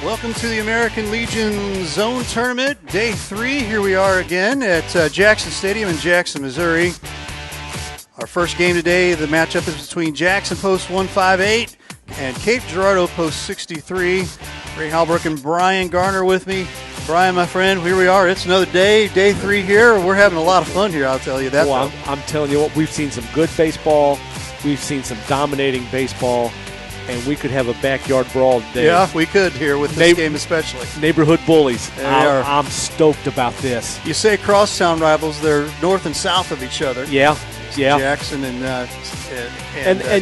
Welcome to the American Legion Zone Tournament, Day 3. Here we are again at Jackson Stadium in Jackson, Missouri. Our first game today, the matchup is between Jackson Post 158 and Cape Girardeau Post 63. Ray Halbrook and Brian Garner with me. Brian, my friend, here we are. It's another day, Day 3 here. We're having a lot of fun here, I'll tell you that. Well, I'm telling you what, we've seen some good baseball. We've seen some dominating baseball. And we could have a backyard brawl today. Yeah, we could here with this game especially. Neighborhood bullies. I'm stoked about this. You say crosstown rivals, they're north and south of each other. Yeah. Jackson and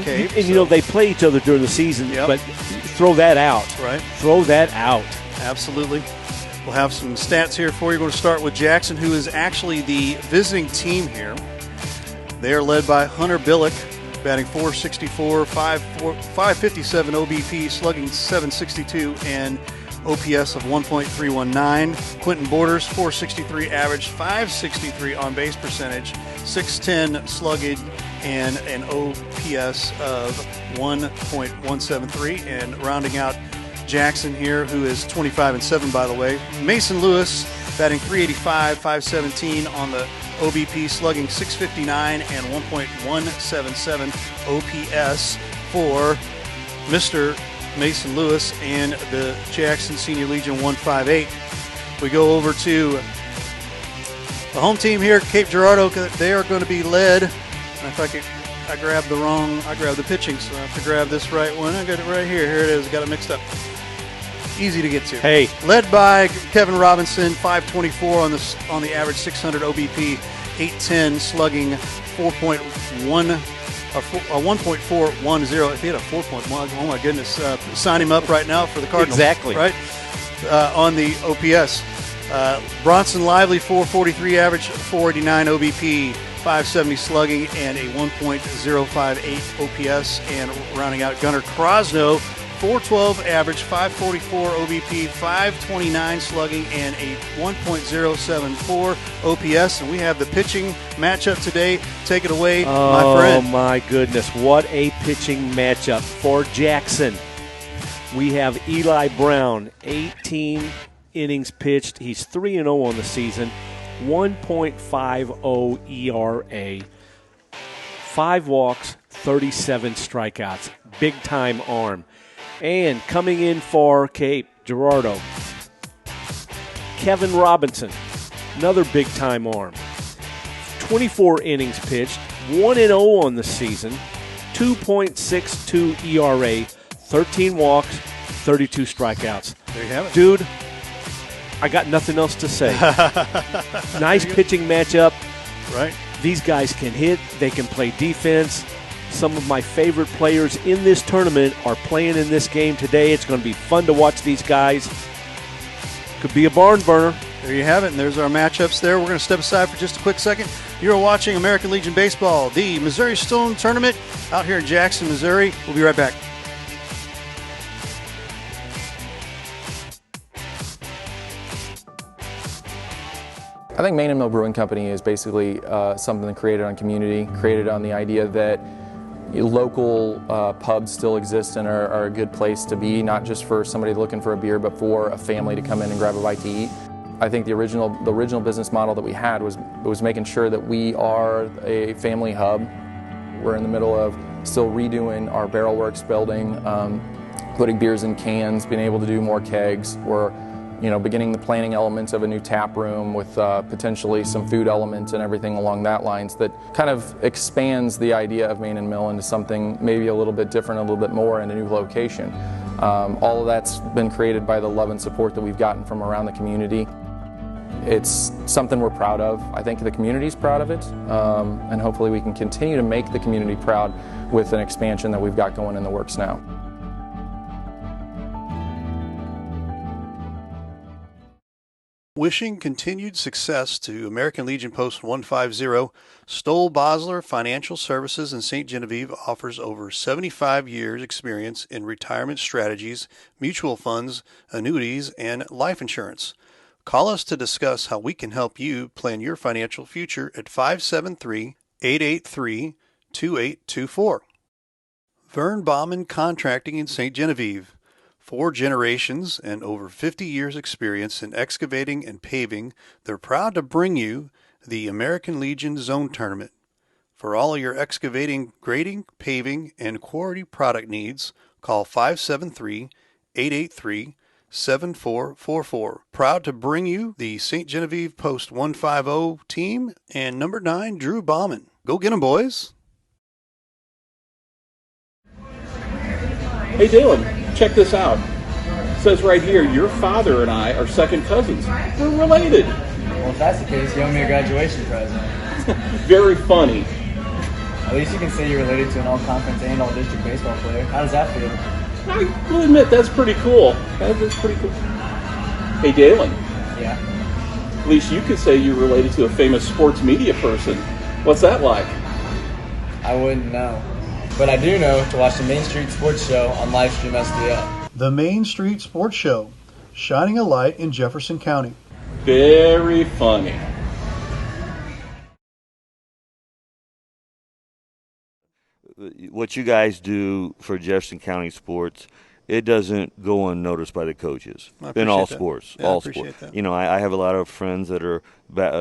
Cape. And you know, they play each other during the season, but throw that out. Right. Throw that out. Absolutely. We'll have some stats here for you. We're going to start with Jackson, who is actually the visiting team here. They are led by Hunter Billick, batting .464, 557 OBP, slugging .762, and OPS of 1.319. Quentin Borders, .463 average, .563 on base percentage, .610 slugging, and an OPS of 1.173. And rounding out Jackson here, who is 25-7, by the way, Mason Lewis, batting .385, 517 on the OBP, slugging .659 and 1.177 OPS for Mr. Mason Lewis and the Jackson Senior Legion 158. We go over to the home team here, Cape Girardeau. They are going to be led. If I grabbed the pitching, so I have to grab this right one. I got it right here. Here it is. Got it mixed up. Easy to get to. Hey. Led by Kevin Robinson, 524 on the average, 600 OBP, 810 slugging, 1.410. If he had a 4.1, oh my goodness, sign him up right now for the Cardinals. Exactly. Right? On the OPS. Bronson Lively, 443 average, 489 OBP, 570 slugging, and a 1.058 OPS. And rounding out Gunnar Krosno, 412 average, 544 OBP, 529 slugging, and a 1.074 OPS. And we have the pitching matchup today. Take it away, my friend. Oh, my goodness. What a pitching matchup for Jackson. We have Eli Brown, 18 innings pitched. He's 3-0 on the season, 1.50 ERA, 5 walks, 37 strikeouts. Big-time arm. And coming in for Cape Girardeau, Kevin Robinson, another big-time arm. 24 innings pitched, 1-0 on the season, 2.62 ERA, 13 walks, 32 strikeouts. There you have it. Dude, I got nothing else to say. Nice pitching matchup. Right. These guys can hit. They can play defense. Some of my favorite players in this tournament are playing in this game today. It's going to be fun to watch these guys. Could be a barn burner. There you have it, and there's our matchups there. We're going to step aside for just a quick second. You're watching American Legion Baseball, the Missouri Stone Tournament out here in Jackson, Missouri. We'll be right back. I think Main and Mill Brewing Company is basically something created on community, created on the idea that local pubs still exist and are a good place to be, not just for somebody looking for a beer, but for a family to come in and grab a bite to eat. I think the original business model that we had was making sure that we are a family hub. We're in the middle of still redoing our Barrel Works building, putting beers in cans, being able to do more kegs. We're beginning the planning elements of a new tap room with potentially some food elements and everything along that lines that kind of expands the idea of Main and Mill into something maybe a little bit different, a little bit more in a new location. All of that's been created by the love and support that we've gotten from around the community. It's something we're proud of. I think the community's proud of it, and hopefully we can continue to make the community proud with an expansion that we've got going in the works now. Wishing continued success to American Legion Post 150, Stoll Bosler Financial Services in St. Genevieve offers over 75 years experience in retirement strategies, mutual funds, annuities, and life insurance. Call us to discuss how we can help you plan your financial future at 573-883-2824. Vern Bauman Contracting in St. Genevieve, 4 generations and over 50 years experience in excavating and paving, they're proud to bring you the American Legion Zone Tournament. For all your excavating, grading, paving, and quarry product needs, call 573-883-7444. Proud to bring you the St. Genevieve Post 150 team and number 9, Drew Bauman. Go get 'em, boys. Hey Dylan, check this out. It says right here, your father and I are second cousins. We're related. Well, if that's the case, you owe me a graduation present. Very funny. At least you can say you're related to an all-conference and all-district baseball player. How does that feel? I will admit, that's pretty cool. That's pretty cool. Hey Dylan. Yeah? At least you could say you're related to a famous sports media person. What's that like? I wouldn't know. But I do know to watch the Main Street Sports Show on Livestream STL. The Main Street Sports Show, shining a light in Jefferson County. Very funny. What you guys do for Jefferson County sports, it doesn't go unnoticed by the coaches in all sports. Yeah, all I appreciate sports. that. You know, I have a lot of friends that are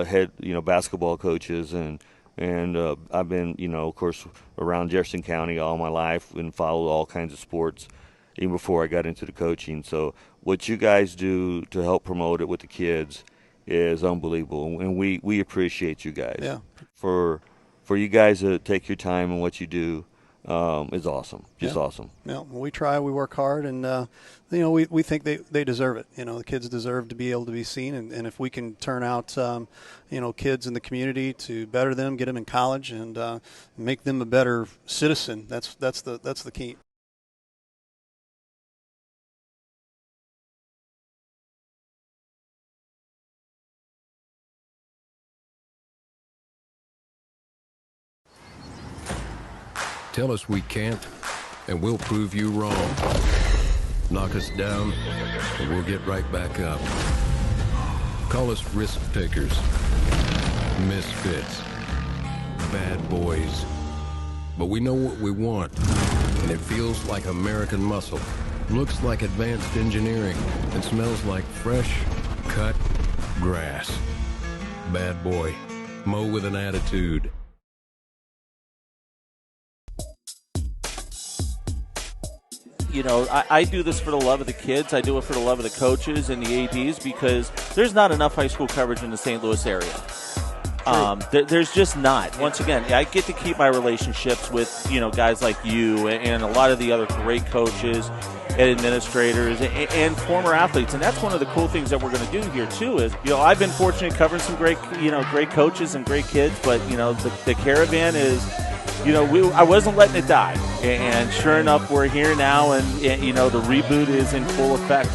head, basketball coaches, and I've been, of course, around Jefferson County all my life and followed all kinds of sports, even before I got into the coaching. So what you guys do to help promote it with the kids is unbelievable, and we appreciate you guys. Yeah. For you guys to take your time and what you do is awesome. Just awesome. Yeah, well, we try, we work hard, and we think they deserve it. The kids deserve to be able to be seen, and if we can turn out kids in the community to better them, get them in college, and make them a better citizen, that's the key. Tell us we can't, and we'll prove you wrong. Knock us down, and we'll get right back up. Call us risk takers, misfits, bad boys. But we know what we want, and it feels like American muscle, looks like advanced engineering, and smells like fresh, cut grass. Bad boy, mow with an attitude. I do this for the love of the kids. I do it for the love of the coaches and the ADs because there's not enough high school coverage in the St. Louis area. There's just not. Once again, I get to keep my relationships with, guys like you and a lot of the other great coaches and administrators and former athletes. And that's one of the cool things that we're going to do here, too, is, I've been fortunate covering some great coaches and great kids, but, the caravan is, I wasn't letting it die. And sure enough, we're here now, and the reboot is in full effect.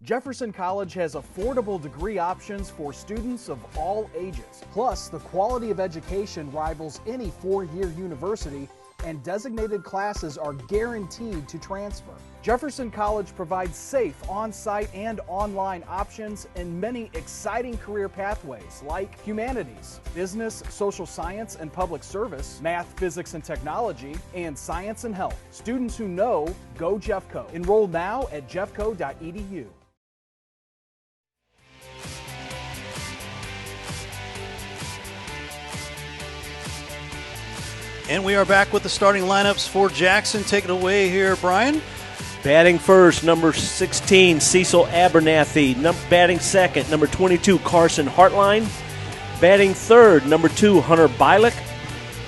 Jefferson College has affordable degree options for students of all ages. Plus, the quality of education rivals any four-year university, and designated classes are guaranteed to transfer. Jefferson College provides safe on-site and online options and many exciting career pathways like humanities, business, social science and public service, math, physics and technology, and science and health. Students who know, go Jeffco. Enroll now at jeffco.edu. And we are back with the starting lineups for Jackson. Take it away here, Brian. Batting first, number 16, Cecil Abernathy. Batting second, number 22, Carson Hartline. Batting third, number 2, Hunter Bialik.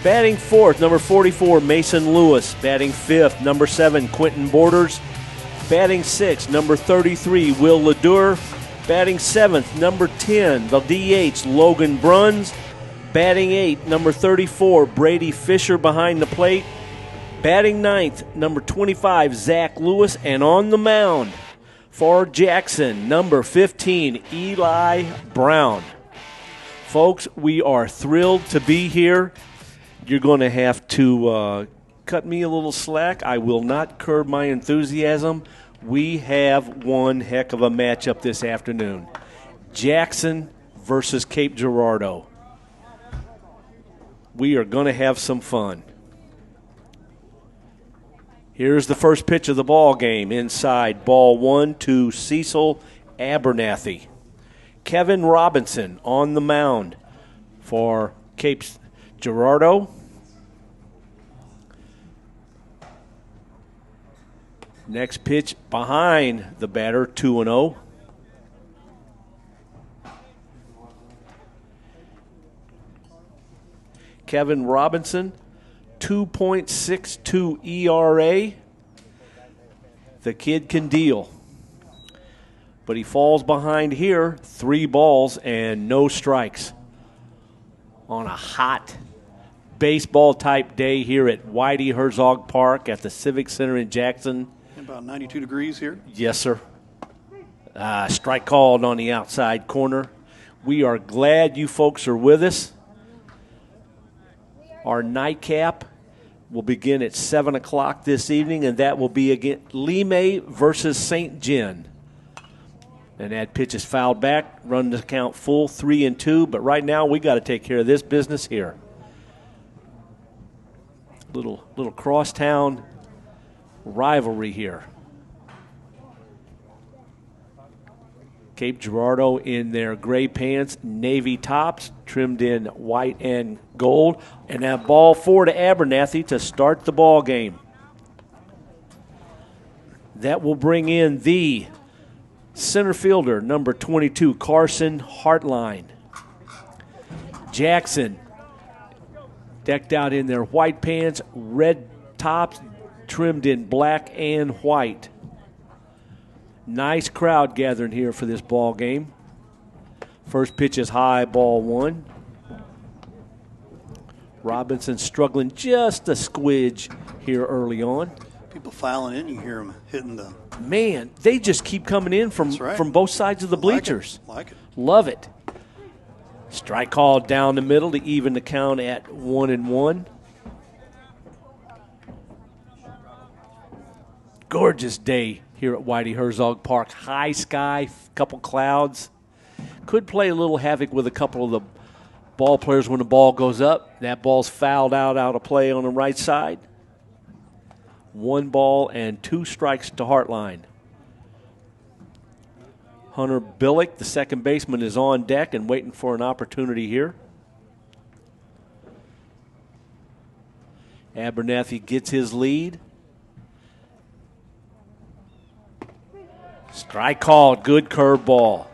Batting fourth, number 44, Mason Lewis. Batting fifth, number 7, Quentin Borders. Batting sixth, number 33, Will Ledour. Batting seventh, number 10, the DH, Logan Bruns. Batting eighth, number 34, Brady Fisher behind the plate. Batting ninth, number 25, Zach Lewis. And on the mound for Jackson, number 15, Eli Brown. Folks, we are thrilled to be here. You're going to have to cut me a little slack. I will not curb my enthusiasm. We have one heck of a matchup this afternoon. Jackson versus Cape Girardeau. We are going to have some fun. Here's the first pitch of the ball game. Inside, ball 1 to Cecil Abernathy. Kevin Robinson on the mound for Cape Girardeau. Next pitch behind the batter, 2-0. Kevin Robinson, 2.62 ERA. The kid can deal. But he falls behind here, 3 balls and no strikes. On a hot baseball-type day here at Whitey Herzog Park at the Civic Center in Jackson. About 92 degrees here. Yes, sir. Strike called on the outside corner. We are glad you folks are with us. Our nightcap will begin at 7 o'clock this evening, and that will be against Limay versus St. John. And that pitch is fouled back. Run the count full, 3-2. But right now we got to take care of this business here. Little crosstown rivalry here. Cape Girardeau in their gray pants, navy tops, trimmed in white and gold. And that ball 4 to Abernathy to start the ball game. That will bring in the center fielder, number 22, Carson Hartline. Jackson, decked out in their white pants, red tops, trimmed in black and white. Nice crowd gathering here for this ball game. First pitch is high, ball 1. Robinson struggling just a squidge here early on. People filing in, you hear them hitting the... Man, they just keep coming in from both sides of the bleachers. Like it. Love it. Strike called down the middle to even the count at 1-1. Gorgeous day here at Whitey Herzog Park. High sky, couple clouds. Could play a little havoc with a couple of the ball players when the ball goes up. That ball's fouled out of play on the right side. 1 ball and 2 strikes to Hartline. Hunter Billick, the second baseman, is on deck and waiting for an opportunity here. Abernathy gets his lead. Strike called, good curveball.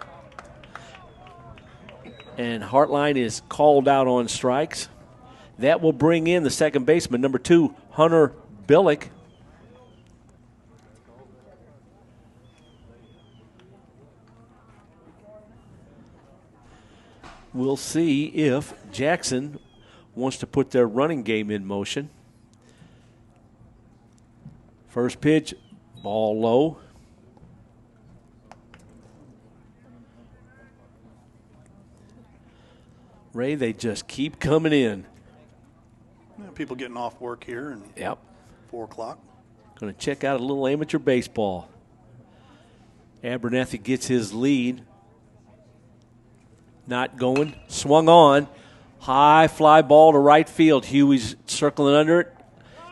And Hartline is called out on strikes. That will bring in the second baseman, number 2, Hunter Billick. We'll see if Jackson wants to put their running game in motion. First pitch, ball low. Ray, they just keep coming in. Yeah, people getting off work here and 4 o'clock. Going to check out a little amateur baseball. Abernathy gets his lead. Not going. Swung on. High fly ball to right field. Huey's circling under it.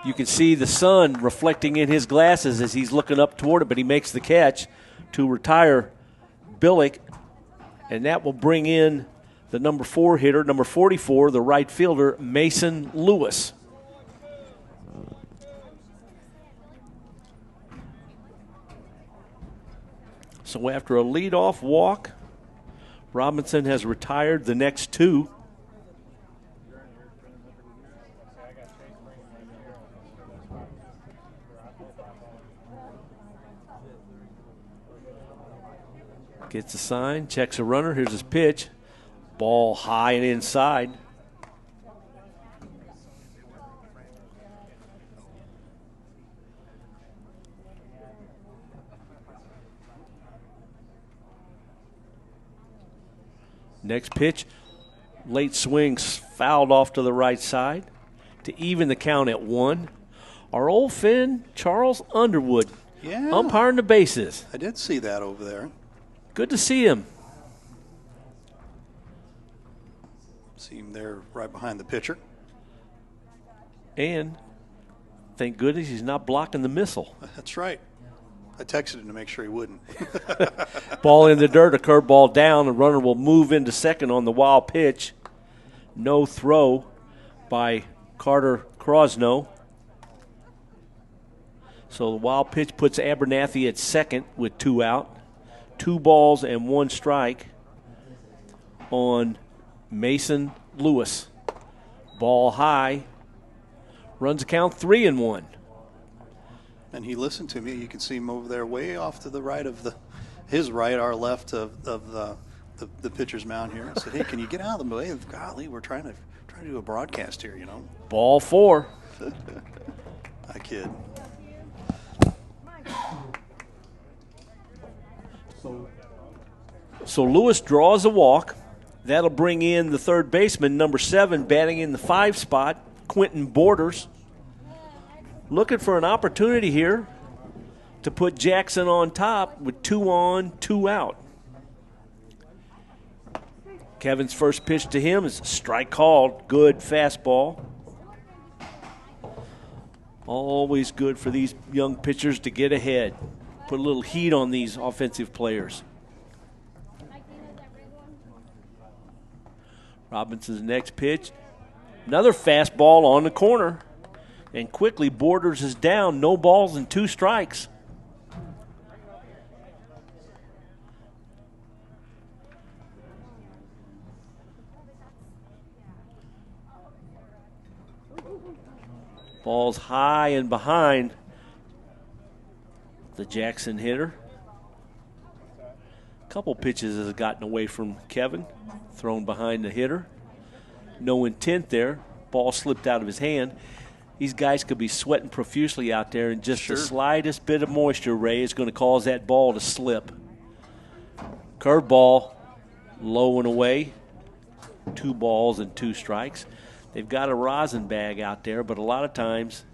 You can see the sun reflecting in his glasses as he's looking up toward it, but he makes the catch to retire Billick. And that will bring in the number 4 hitter, number 44, the right fielder, Mason Lewis. So after a leadoff walk, Robinson has retired the next 2. Gets a sign, checks a runner. Here's his pitch. Ball high and inside. Next pitch, late swings fouled off to the right side to even the count at 1. Our old friend, Charles Underwood, umpiring the bases. I did see that over there. Good to see him. See him there right behind the pitcher. And Thank goodness he's not blocking the missile. That's right. I texted him to make sure he wouldn't. Ball in the dirt, a curveball down. The runner will move into second on the wild pitch. No throw by Carter Crosno. So the wild pitch puts Abernathy at second with 2 out. 2 balls and 1 strike on Mason Lewis. Ball high. Runs the count 3-1. And he listened to me. You can see him over there way off to the right of his right, our left of the pitcher's mound here. I said, hey, can you get out of the way? Golly, we're trying to do a broadcast here, you know. Ball 4. I kid. So Lewis draws a walk. That'll bring in the third baseman, number 7, batting in the 5 spot, Quentin Borders. Looking for an opportunity here to put Jackson on top with 2 on, 2 out. Kevin's first pitch to him is a strike called. Good fastball. Always good for these young pitchers to get ahead. Put a little heat on these offensive players. Robinson's next pitch. Another fastball on the corner. And quickly Borders is down. No balls and 2 strikes. Ball's high and behind the Jackson hitter. A couple pitches has gotten away from Kevin. Thrown behind the hitter. No intent there. Ball slipped out of his hand. These guys could be sweating profusely out there, and just the slightest bit of moisture, Ray, is going to cause that ball to slip. Curveball, low and away. 2 balls and 2 strikes. They've got a rosin bag out there, but a lot of times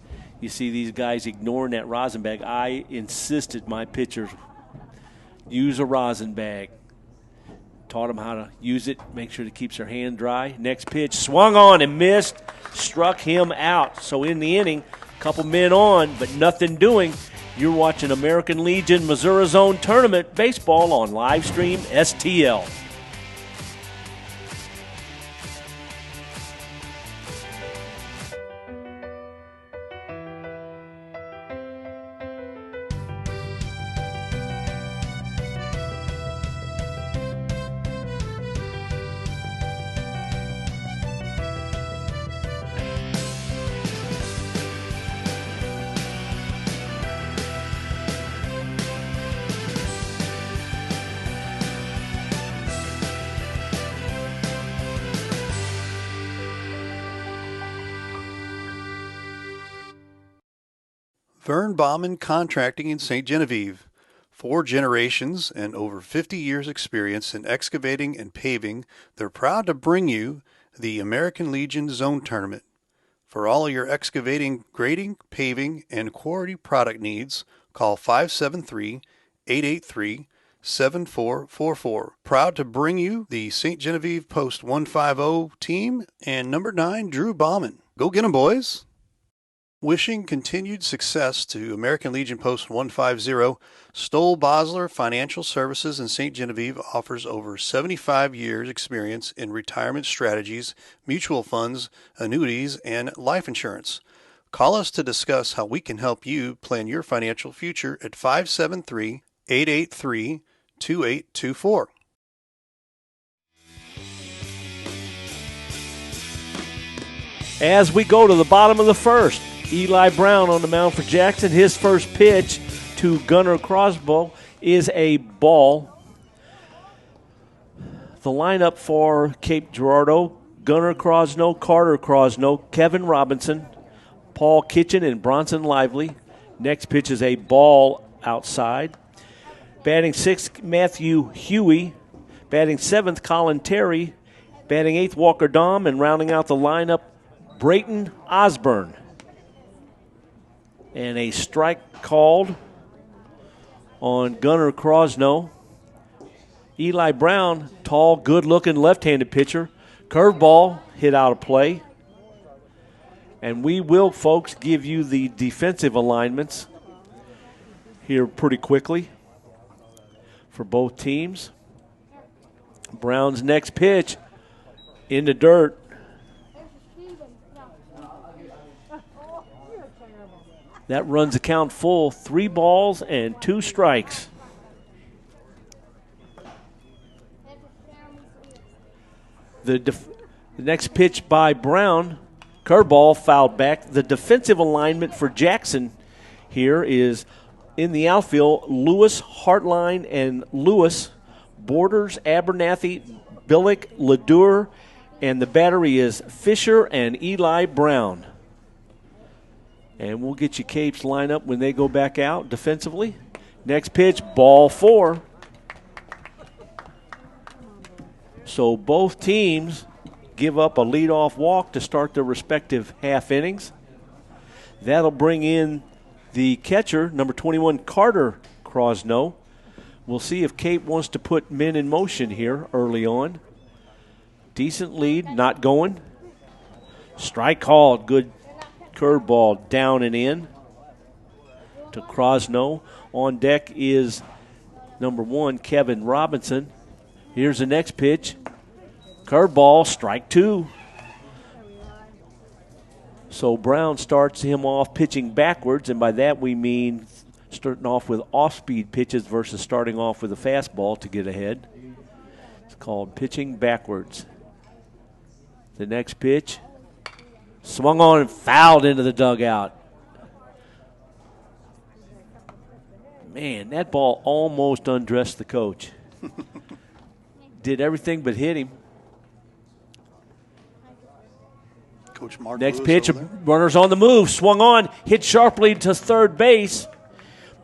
you see these guys ignoring that rosin bag. I insisted my pitchers use a rosin bag. Taught them how to use it, make sure it keeps their hand dry. Next pitch, swung on and missed, struck him out. So in the inning, a couple men on, but nothing doing. You're watching American Legion Missouri Zone Tournament Baseball on Livestream STL. Vern Bauman Contracting in St. Genevieve. 4 generations and over 50 years experience in excavating and paving, they're proud to bring you the American Legion Zone Tournament. For all of your excavating, grading, paving, and quarry product needs, call 573-883-7444. Proud to bring you the St. Genevieve Post 150 team and number 9, Drew Bauman. Go get 'em, boys. Wishing continued success to American Legion Post 150, Stoll Bosler Financial Services in St. Genevieve offers over 75 years experience in retirement strategies, mutual funds, annuities, and life insurance. Call us to discuss how we can help you plan your financial future at 573-883-2824. As we go to the bottom of the first, Eli Brown on the mound for Jackson. His first pitch to Gunnar Crosbo is a ball. The lineup for Cape Girardeau: Gunnar Crosno, Carter Crosno, Kevin Robinson, Paul Kitchen, and Bronson Lively. Next pitch is a ball outside. Batting 6th, Matthew Huey. Batting 7th, Colin Terry. Batting 8th, Walker Dahm. And rounding out the lineup, Brayton Osborne. And a strike called on Gunnar Crosno. Eli Brown, tall, good-looking left-handed pitcher. Curveball hit out of play. And we will, folks, give you the defensive alignments here pretty quickly for both teams. Brown's next pitch in the dirt. That runs the count full. 3 balls and 2 strikes. The next pitch by Brown, curveball, fouled back. The defensive alignment for Jackson here is in the outfield, Lewis, Hartline, and Lewis, Borders, Abernathy, Billick, Ledour, and the battery is Fisher and Eli Brown. And we'll get you Capes line up when they go back out defensively. Next pitch, ball 4. So both teams give up a leadoff walk to start their respective half innings. That'll bring in the catcher, number 21, Carter Crosno. We'll see if Cape wants to put men in motion here early on. Decent lead, not going. Strike called, good curveball down and in to Crosno. On deck is number 1, Kevin Robinson. Here's the next pitch. Curveball, strike 2. So Brown starts him off pitching backwards, and by that we mean starting off with off-speed pitches versus starting off with a fastball to get ahead. It's called pitching backwards. The next pitch, swung on and fouled into the dugout. Man, that ball almost undressed the coach. Did everything but hit him. Coach Mark Next Lewis pitch, over there. runners on the move, swung on, hit sharply to third base.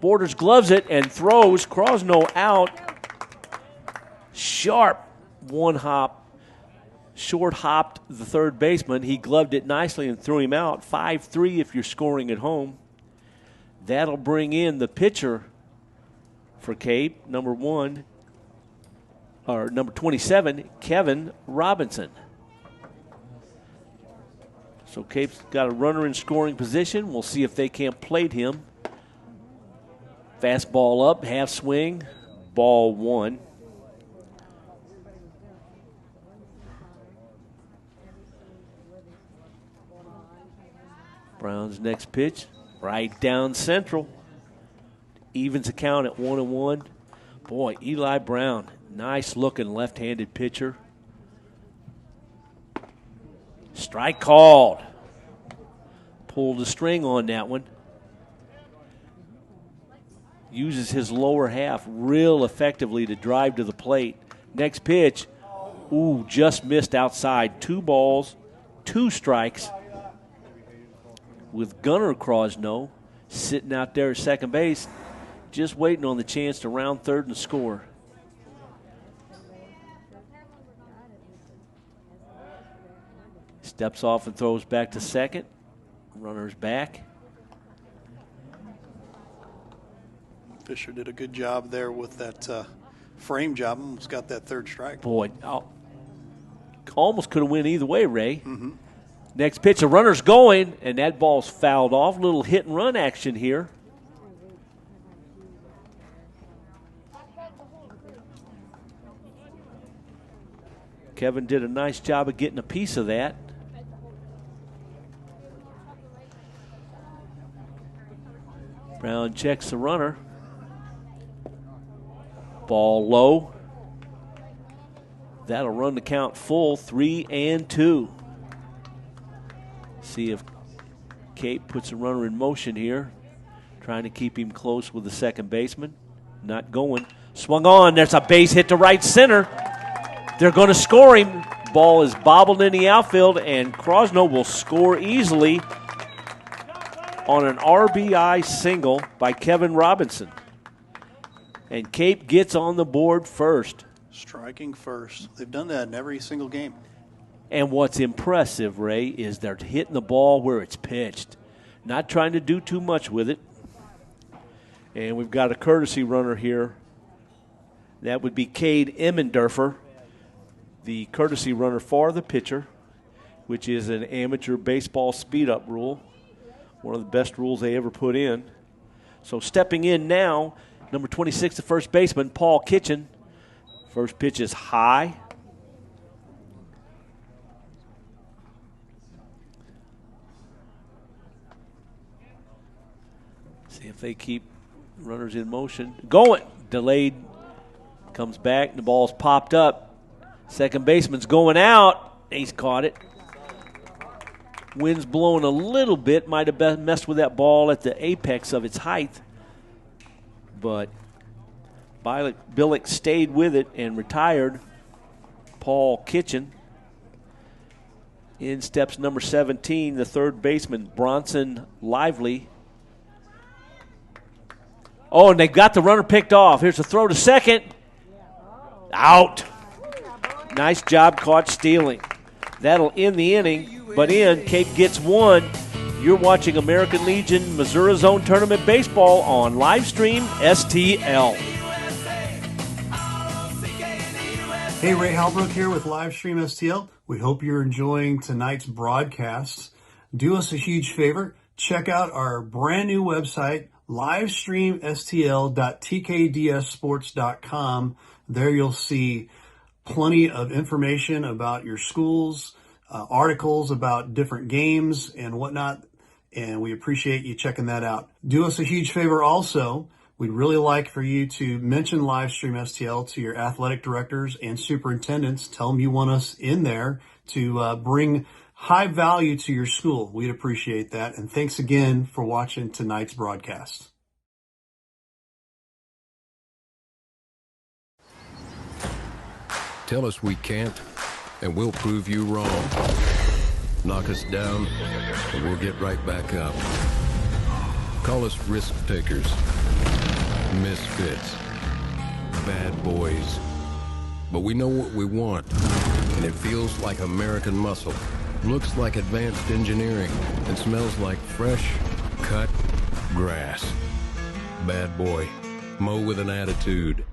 Borders gloves it and throws. Crosno out. Sharp one hop. Short hopped the third baseman. He gloved it nicely and threw him out. 5-3 if you're scoring at home. That'll bring in the pitcher for Cape, number 27, Kevin Robinson. So Cape's got a runner in scoring position. We'll see if they can't plate him. Fastball up, half swing, ball 1. Brown's next pitch, right down central. Evens the count at 1-1. Boy, Eli Brown, nice looking left-handed pitcher. Strike called. Pulled the string on that one. Uses his lower half real effectively to drive to the plate. Next pitch, just missed outside. 2 balls, 2 strikes. With Gunnar Crosno sitting out there at second base, just waiting on the chance to round third and score. Steps off and throws back to second. Runner's back. Fisher did a good job there with that frame job. Almost got that third strike. Boy, almost could have went either way, Ray. Mm-hmm. Next pitch, the runner's going, and that ball's fouled off. Little hit and run action here. Kevin did a nice job of getting a piece of that. Brown checks the runner. Ball low. That'll run the count full, 3-2. See if Cape puts a runner in motion here. Trying to keep him close with the second baseman. Not going. Swung on. There's a base hit to right center. They're going to score him. Ball is bobbled in the outfield, and Crosno will score easily on an RBI single by Kevin Robinson. And Cape gets on the board first. Striking first. They've done that in every single game. And what's impressive, Ray, is they're hitting the ball where it's pitched. Not trying to do too much with it. And we've got a courtesy runner here. That would be Cade Emmendorfer, the courtesy runner for the pitcher. which is an amateur baseball speed-up rule, one of the best rules they ever put in. So stepping in now, number 26, the first baseman, Paul Kitchen. First pitch is high. See if they keep runners in motion. Going. Delayed. Comes back. The ball's popped up. Second baseman's going out. He's caught it. Wind's blowing a little bit. Might have messed with that ball at the apex of its height. But Billick stayed with it and retired. Paul Kitchen. In steps number 17, the third baseman, Bronson Lively. Oh, and they've got the runner picked off. Here's a throw to second. Out. Nice job caught stealing. That'll end the inning, but Cape gets one. You're watching American Legion Missouri Zone Tournament Baseball on Livestream STL. Hey, Ray Halbrook here with Livestream STL. We hope you're enjoying tonight's broadcast. Do us a huge favor. Check out our brand new website, livestreamstl.tkdssports.com. There you'll see plenty of information about your schools, articles about different games and whatnot, and we appreciate you checking that out. Do us a huge favor also. We'd really like for you to mention Livestream STL to your athletic directors and superintendents. Tell them you want us in there to bring high value to your school. We'd appreciate that. And thanks again for watching tonight's broadcast. Tell us we can't, and we'll prove you wrong. Knock us down, and we'll get right back up. Call us risk takers, misfits, bad boys. But we know what we want, and it feels like American muscle. Looks like advanced engineering and smells like fresh, cut grass. Bad boy. Mow with an attitude.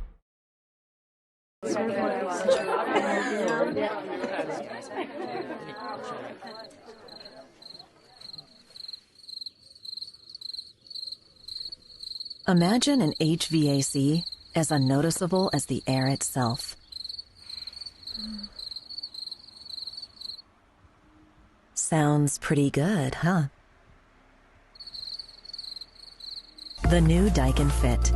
Imagine an HVAC as unnoticeable as the air itself. Sounds pretty good, huh? The new Daikin Fit.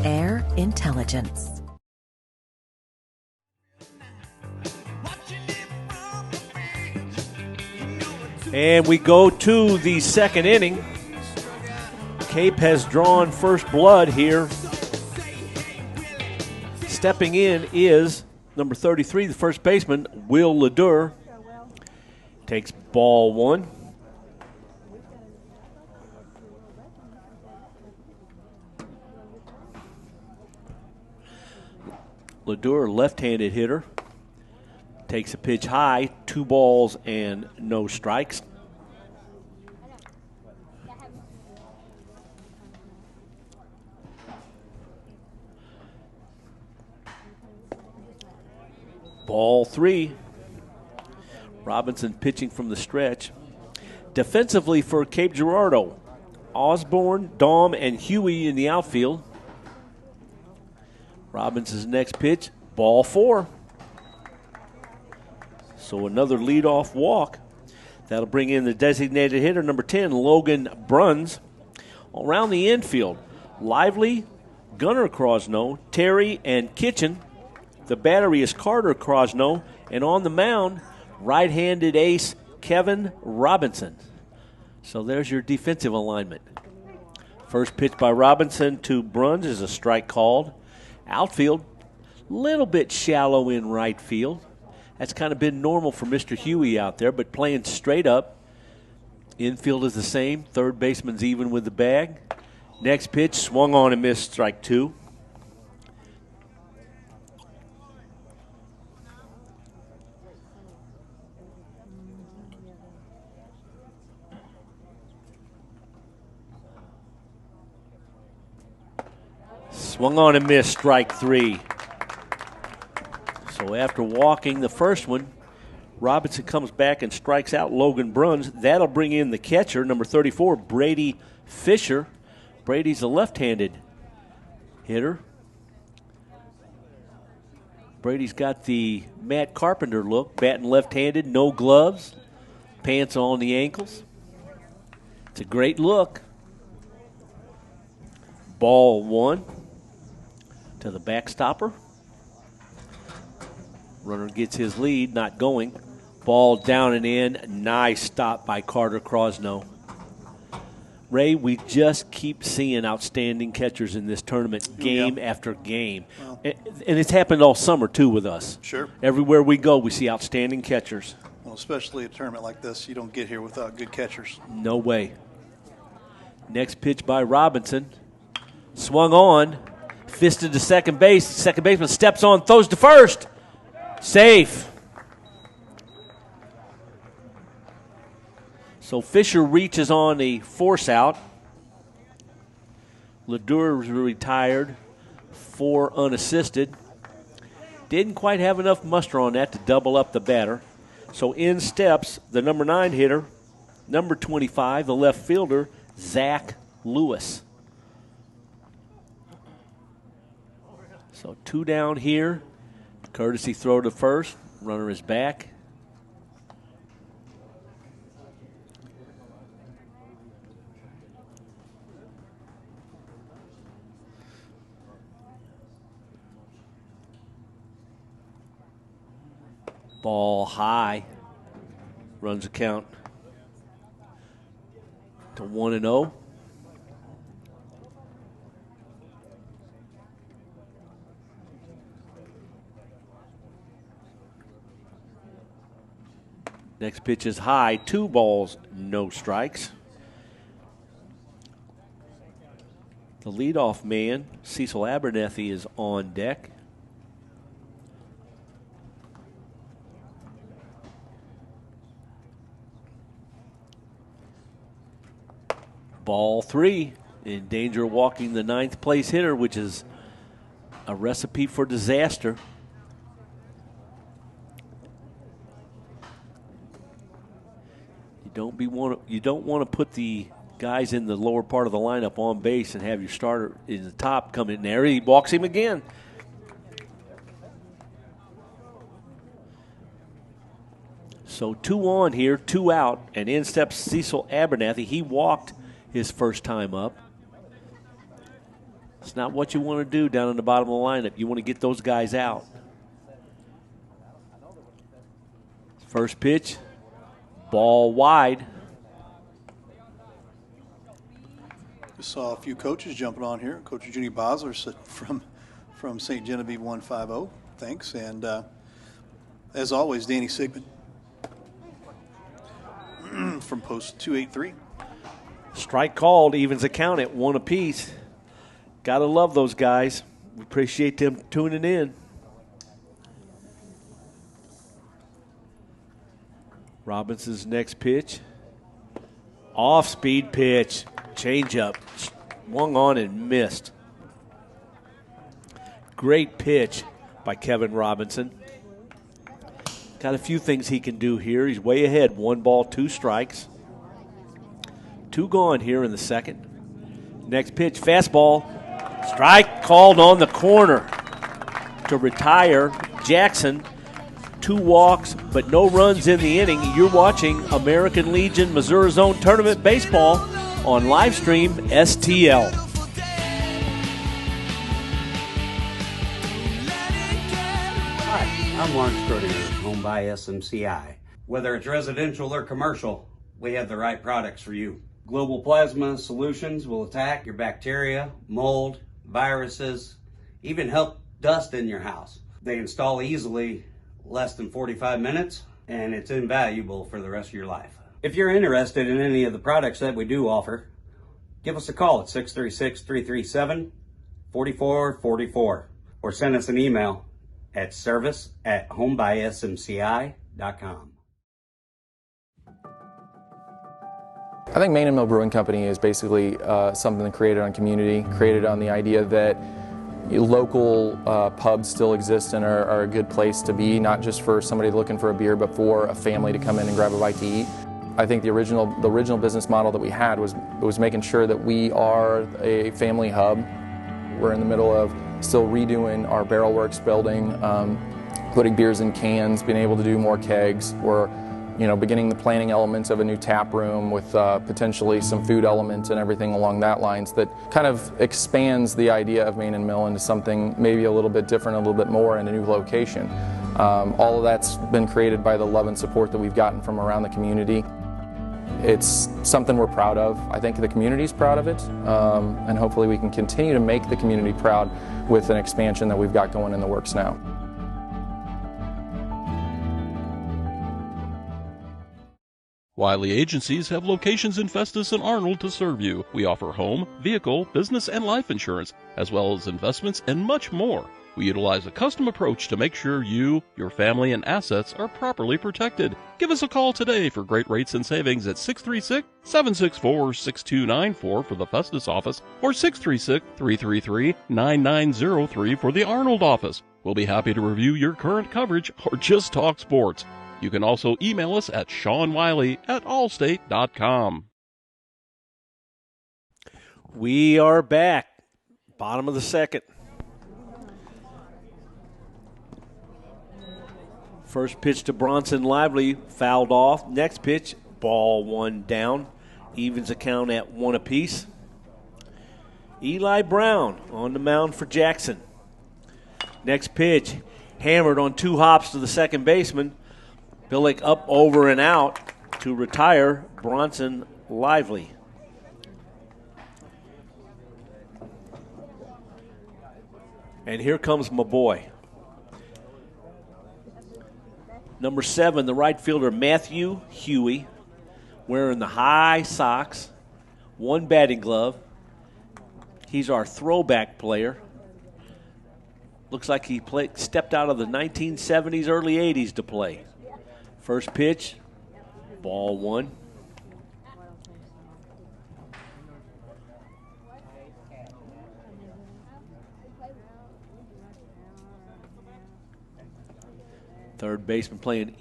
Air intelligence. And we go to the second inning. Cape has drawn first blood here. Stepping in is number 33, the first baseman, Will Ledoux. Takes ball one. Ledoux, left-handed hitter, takes a pitch high, 2 balls and no strikes. Ball 3. Robinson pitching from the stretch. Defensively for Cape Girardeau, Osborne, Daum, and Huey in the outfield. Robinson's next pitch, ball 4. So another leadoff walk. That'll bring in the designated hitter, number 10, Logan Bruns. Around the infield, Lively, Gunnar Crosno, Terry, and Kitchen. The battery is Carter Crosno, and on the mound, right-handed ace Kevin Robinson. So there's your defensive alignment. First pitch by Robinson to Bruns is a strike called. Outfield, little bit shallow in right field. That's kind of been normal for Mr. Huey out there, but playing straight up. Infield is the same. Third baseman's even with the bag. Next pitch, swung on and missed, strike 2. Swung on and missed, strike 3. So after walking the first one, Robinson comes back and strikes out Logan Bruns. That'll bring in the catcher, number 34, Brady Fisher. Brady's a left-handed hitter. Brady's got the Matt Carpenter look, batting left-handed, no gloves, pants on the ankles. It's a great look. Ball 1 to the backstopper. Runner gets his lead, not going. Ball down and in. Nice stop by Carter Crosno. Ray, we just keep seeing outstanding catchers in this tournament game after game. Well, and it's happened all summer, too, with us. Sure. Everywhere we go, we see outstanding catchers. Well, especially a tournament like this, you don't get here without good catchers. No way. Next pitch by Robinson. Swung on. Fisted to second base. Second baseman steps on, throws to first. Safe. So Fisher reaches on the force out. Ledoux was retired, 4 unassisted. Didn't quite have enough muster on that to double up the batter. So in steps the number 9 hitter, number 25, the left fielder, Zach Lewis. So 2 down here. Courtesy throw to first. Runner is back. Ball high. Runs the count to 1-0. Next pitch is high. 2 balls, no strikes. The leadoff man, Cecil Abernethy, is on deck. Ball 3, in danger of walking the 9th place hitter, which is a recipe for disaster. You don't want to put the guys in the lower part of the lineup on base and have your starter in the top come in there. He walks him again. So 2 on here, 2 out, and in steps Cecil Abernathy. He walked his first time up. It's not what you want to do down in the bottom of the lineup. You want to get those guys out. First pitch, ball wide. Just saw a few coaches jumping on here. Coach Junie Bosler from St. Genevieve 150. Thanks. And as always, Danny Sigmund from post 283. Strike called, evens the count at 1 apiece. Gotta love those guys. We appreciate them tuning in. Robinson's next pitch. Off-speed pitch. Changeup. Swung on and missed. Great pitch by Kevin Robinson. Got a few things he can do here. He's way ahead. 1 ball, 2 strikes. 2 gone here in the second. Next pitch, fastball. Strike called on the corner to retire Jackson. 2 walks, but no runs in the inning. You're watching American Legion Missouri Zone Tournament Baseball on live stream STL. Hi, I'm Lawrence Grodinger, home by SMCI. Whether it's residential or commercial, we have the right products for you. Global Plasma Solutions will attack your bacteria, mold, viruses, even help dust in your house. They install easily, less than 45 minutes, and it's invaluable for the rest of your life. If you're interested in any of the products that we do offer, give us a call at 636-337-4444 or send us an email at service@homebysmci.com. I think Main and Mill Brewing Company is basically something created on community, created on the idea that local pubs still exist and are a good place to be, not just for somebody looking for a beer, but for a family to come in and grab a bite to eat. I think the original business model that we had was making sure that we are a family hub. We're in the middle of still redoing our Barrel Works building, putting beers in cans, being able to do more kegs. We're beginning the planning elements of a new tap room with potentially some food elements and everything along that lines that kind of expands the idea of Main and Mill into something maybe a little bit different, a little bit more in a new location. All of that's been created by the love and support that we've gotten from around the community. It's something we're proud of. I think the community's proud of it, and hopefully we can continue to make the community proud with an expansion that we've got going in the works now. Wiley Agencies have locations in Festus and Arnold to serve you. We offer home, vehicle, business, and life insurance, as well as investments and much more. We utilize a custom approach to make sure you, your family, and assets are properly protected. Give us a call today for great rates and savings at 636-764-6294 for the Festus office or 636-333-9903 for the Arnold office. We'll be happy to review your current coverage or just talk sports. You can also email us at SeanWiley@allstate.com. We are back. Bottom of the second. First pitch to Bronson Lively, fouled off. Next pitch, ball one down. Evens the count at 1 apiece. Eli Brown on the mound for Jackson. Next pitch, hammered on 2 hops to the second baseman. Billick up, over, and out to retire Bronson Lively. And here comes my boy. Number 7, the right fielder, Matthew Huey, wearing the high socks, 1 batting glove. He's our throwback player. Looks like he stepped out of the 1970s, early 80s to play. First pitch, ball 1. Third baseman playing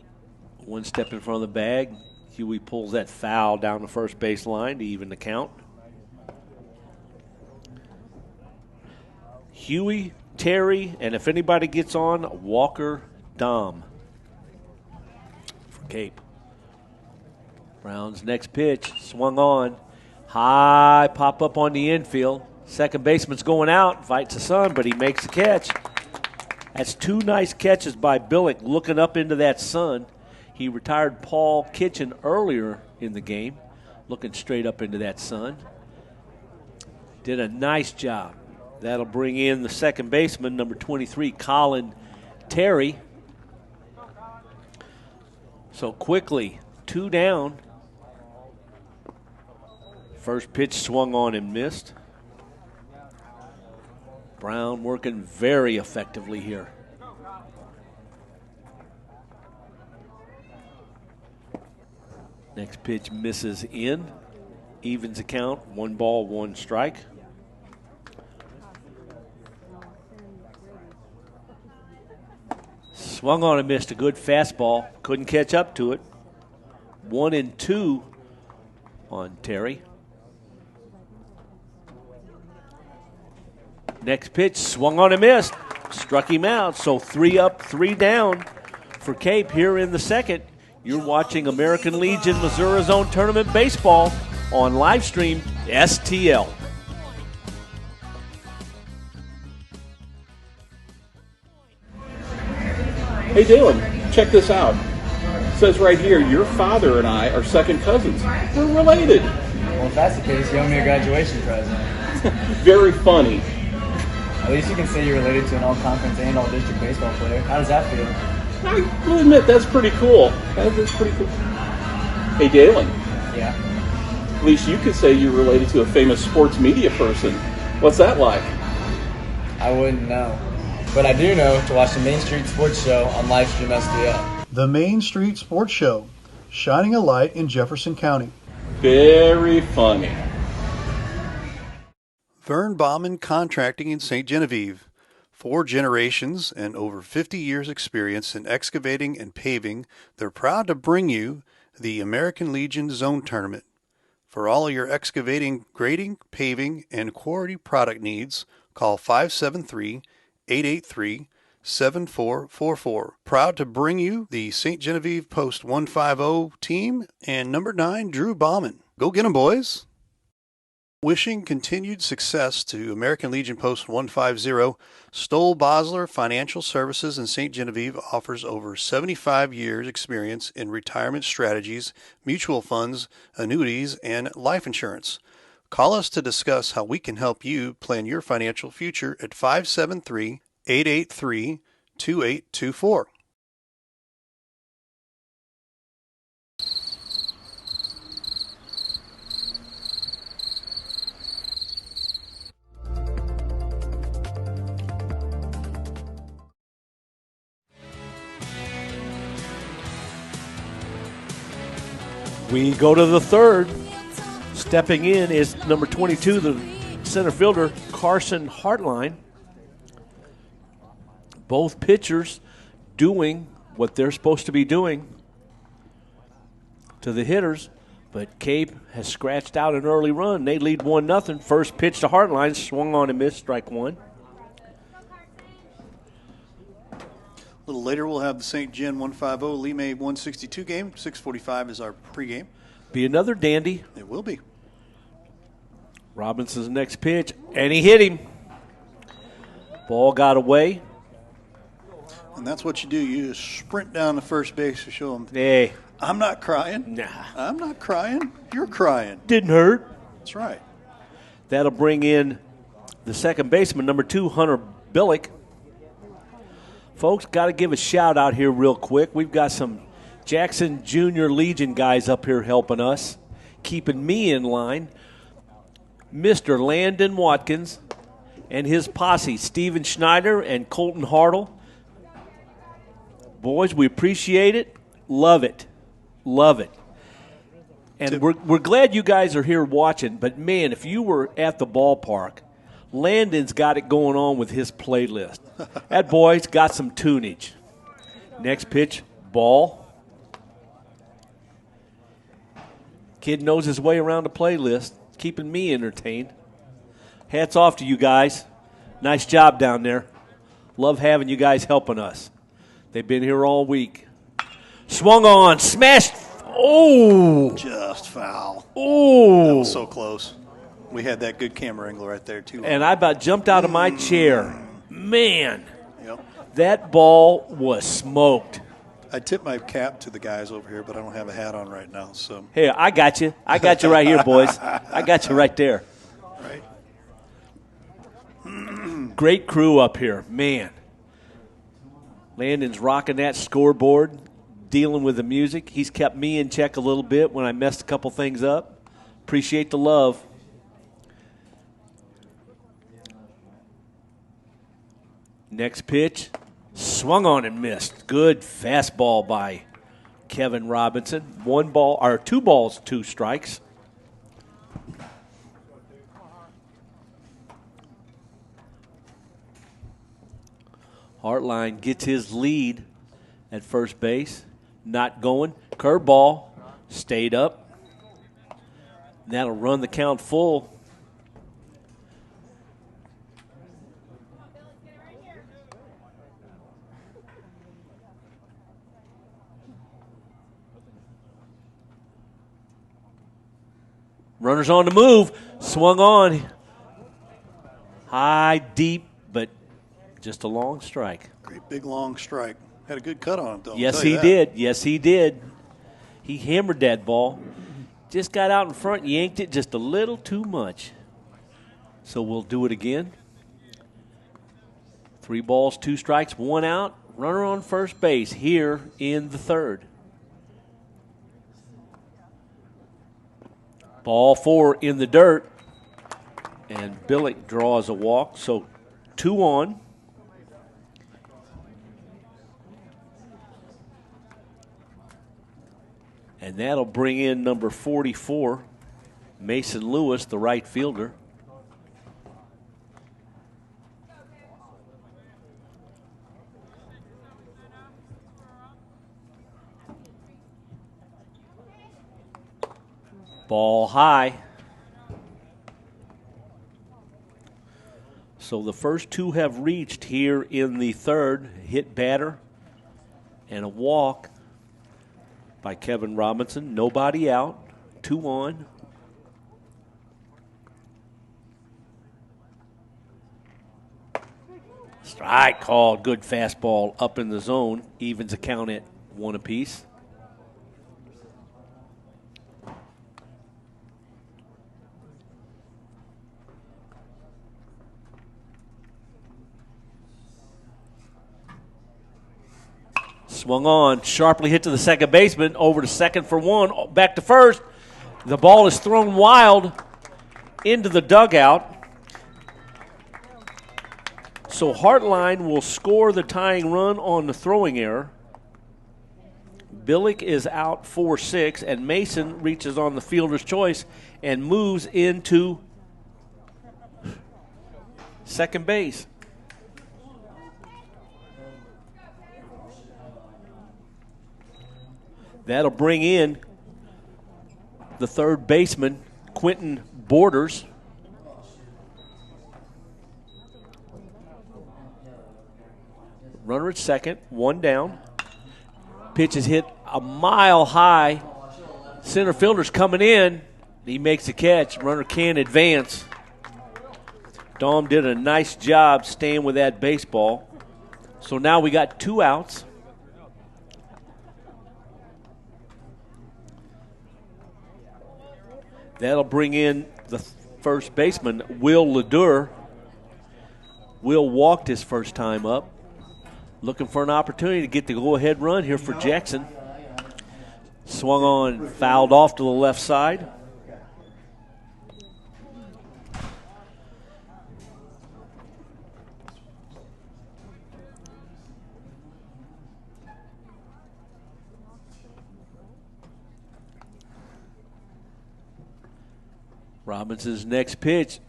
1 step in front of the bag. Huey pulls that foul down the first base line to even the count. Huey, Terry, and if anybody gets on, Walker, Dom for Cape. Brown's next pitch, swung on. High pop up on the infield. Second baseman's going out, fights the sun, but he makes the catch. That's 2 nice catches by Billick looking up into that sun. He retired Paul Kitchen earlier in the game, looking straight up into that sun. Did a nice job. That'll bring in the second baseman, number 23, Colin Terry. So quickly, 2 down. First pitch swung on and missed. Brown working very effectively here. Next pitch misses in. Evens the count, 1 ball, 1 strike. Swung on and missed a good fastball. Couldn't catch up to it. 1-2 on Terry. Next pitch, swung on and missed. Struck him out, so 3 up, 3 down for Cape here in the second. You're watching American Legion Missouri Zone Tournament Baseball on Livestream STL. Hey Dalen, check this out. It says right here, your father and I are second cousins. We're related. Well, if that's the case, you owe me a graduation present. Very funny. At least you can say you're related to an all-conference and all-district baseball player. How does that feel? I will admit, that's pretty cool. That's pretty cool. Hey, Dalen. Yeah? At least you could say you're related to a famous sports media person. What's that like? I wouldn't know. But I do know to watch the Main Street Sports Show on Livestream STL. The Main Street Sports Show, shining a light in Jefferson County. Very funny. Vern Bauman Contracting in St. Genevieve. 4 generations and over 50 years experience in excavating and paving, they're proud to bring you the American Legion Zone Tournament. For all your excavating, grading, paving, and quarry product needs, call 573-883-7444. Proud to bring you the St. Genevieve Post 150 team and number 9, Drew Bauman. Go get 'em, boys. Wishing continued success to American Legion Post 150, Stoll Bosler Financial Services in St. Genevieve offers over 75 years experience in retirement strategies, mutual funds, annuities, and life insurance. Call us to discuss how we can help you plan your financial future at 573-883-2824. We go to the third. Stepping in is number 22, the center fielder, Carson Hartline. Both pitchers doing what they're supposed to be doing to the hitters, but Cape has scratched out an early run. They lead 1-0. First pitch to Hartline, swung on and missed, strike one. A little later, we'll have the St. Gen 150 Lee May 162 game. 6:45 is our pregame. Be another dandy. It will be. Robinson's next pitch, and he hit him. Ball got away. And that's what you do. You just sprint down to first base to show them, hey, I'm not crying. Nah. I'm not crying. You're crying. Didn't hurt. That's right. That'll bring in the second baseman, number 2, Hunter Billick. Folks, got to give a shout out here real quick. We've got some Jackson Junior Legion guys up here helping us, keeping me in line. Mr. Landon Watkins and his posse, Steven Schneider and Colton Hartle. Boys, we appreciate it. Love it. Love it. And we're glad you guys are here watching, but, man, if you were at the ballpark, Landon's got it going on with his playlist. That boy's got some tunage. Next pitch, ball. Kid knows his way around the playlist, keeping me entertained. Hats off to you guys. Nice job down there. Love having you guys helping us. They've been here all week. Swung on, smashed. Oh! Just foul. Oh! That was so close. We had that good camera angle right there, too. And I about jumped out of my chair. Man, Yep. that ball was smoked. I tip my cap to the guys over here, but I don't have a hat on right now. So Hey, I got you. I got you right here, boys. I got you right there. Right. Great crew up here, man. Landon's rocking that scoreboard, dealing with the music. He's kept me in check a little bit when I messed a couple things up. Appreciate the love. Next pitch, swung on and missed. Good fastball by Kevin Robinson. 2 balls, 2 strikes. Hartline gets his lead at first base. Not going. Curveball stayed up. That'll run the count full. Runners on the move. Swung on. High, deep, but just a long strike. Great big long strike. Had a good cut on him, though. Yes, he did. Yes, he did. He hammered that ball. Just got out in front, yanked it just a little too much. So we'll do it again. 3 balls, 2 strikes, 1 out. Runner on first base here in the third. Ball 4 in the dirt. And Billick draws a walk. So 2 on. And that'll bring in number 44, Mason Lewis, the right fielder. Ball high. So the first two have reached here in the third. Hit batter and a walk by Kevin Robinson. Nobody out. 2 on. Strike called. Good fastball up in the zone. Evens the count at 1 apiece. Swung on, sharply hit to the second baseman, over to second for 1, back to first. The ball is thrown wild into the dugout. So Hartline will score the tying run on the throwing error. Billick is out 4-6, and Mason reaches on the fielder's choice and moves into second base. That'll bring in the third baseman, Quentin Borders. Runner at second, 1 down. Pitch is hit a mile high. Center fielder's coming in. He makes the catch. Runner can't advance. Dom did a nice job staying with that baseball. So now we got 2 outs. That'll bring in the first baseman, Will Ledour. Will walked his first time up. Looking for an opportunity to get the go-ahead run here for Jackson. Swung on, fouled off to the left side. Robinson's next pitch,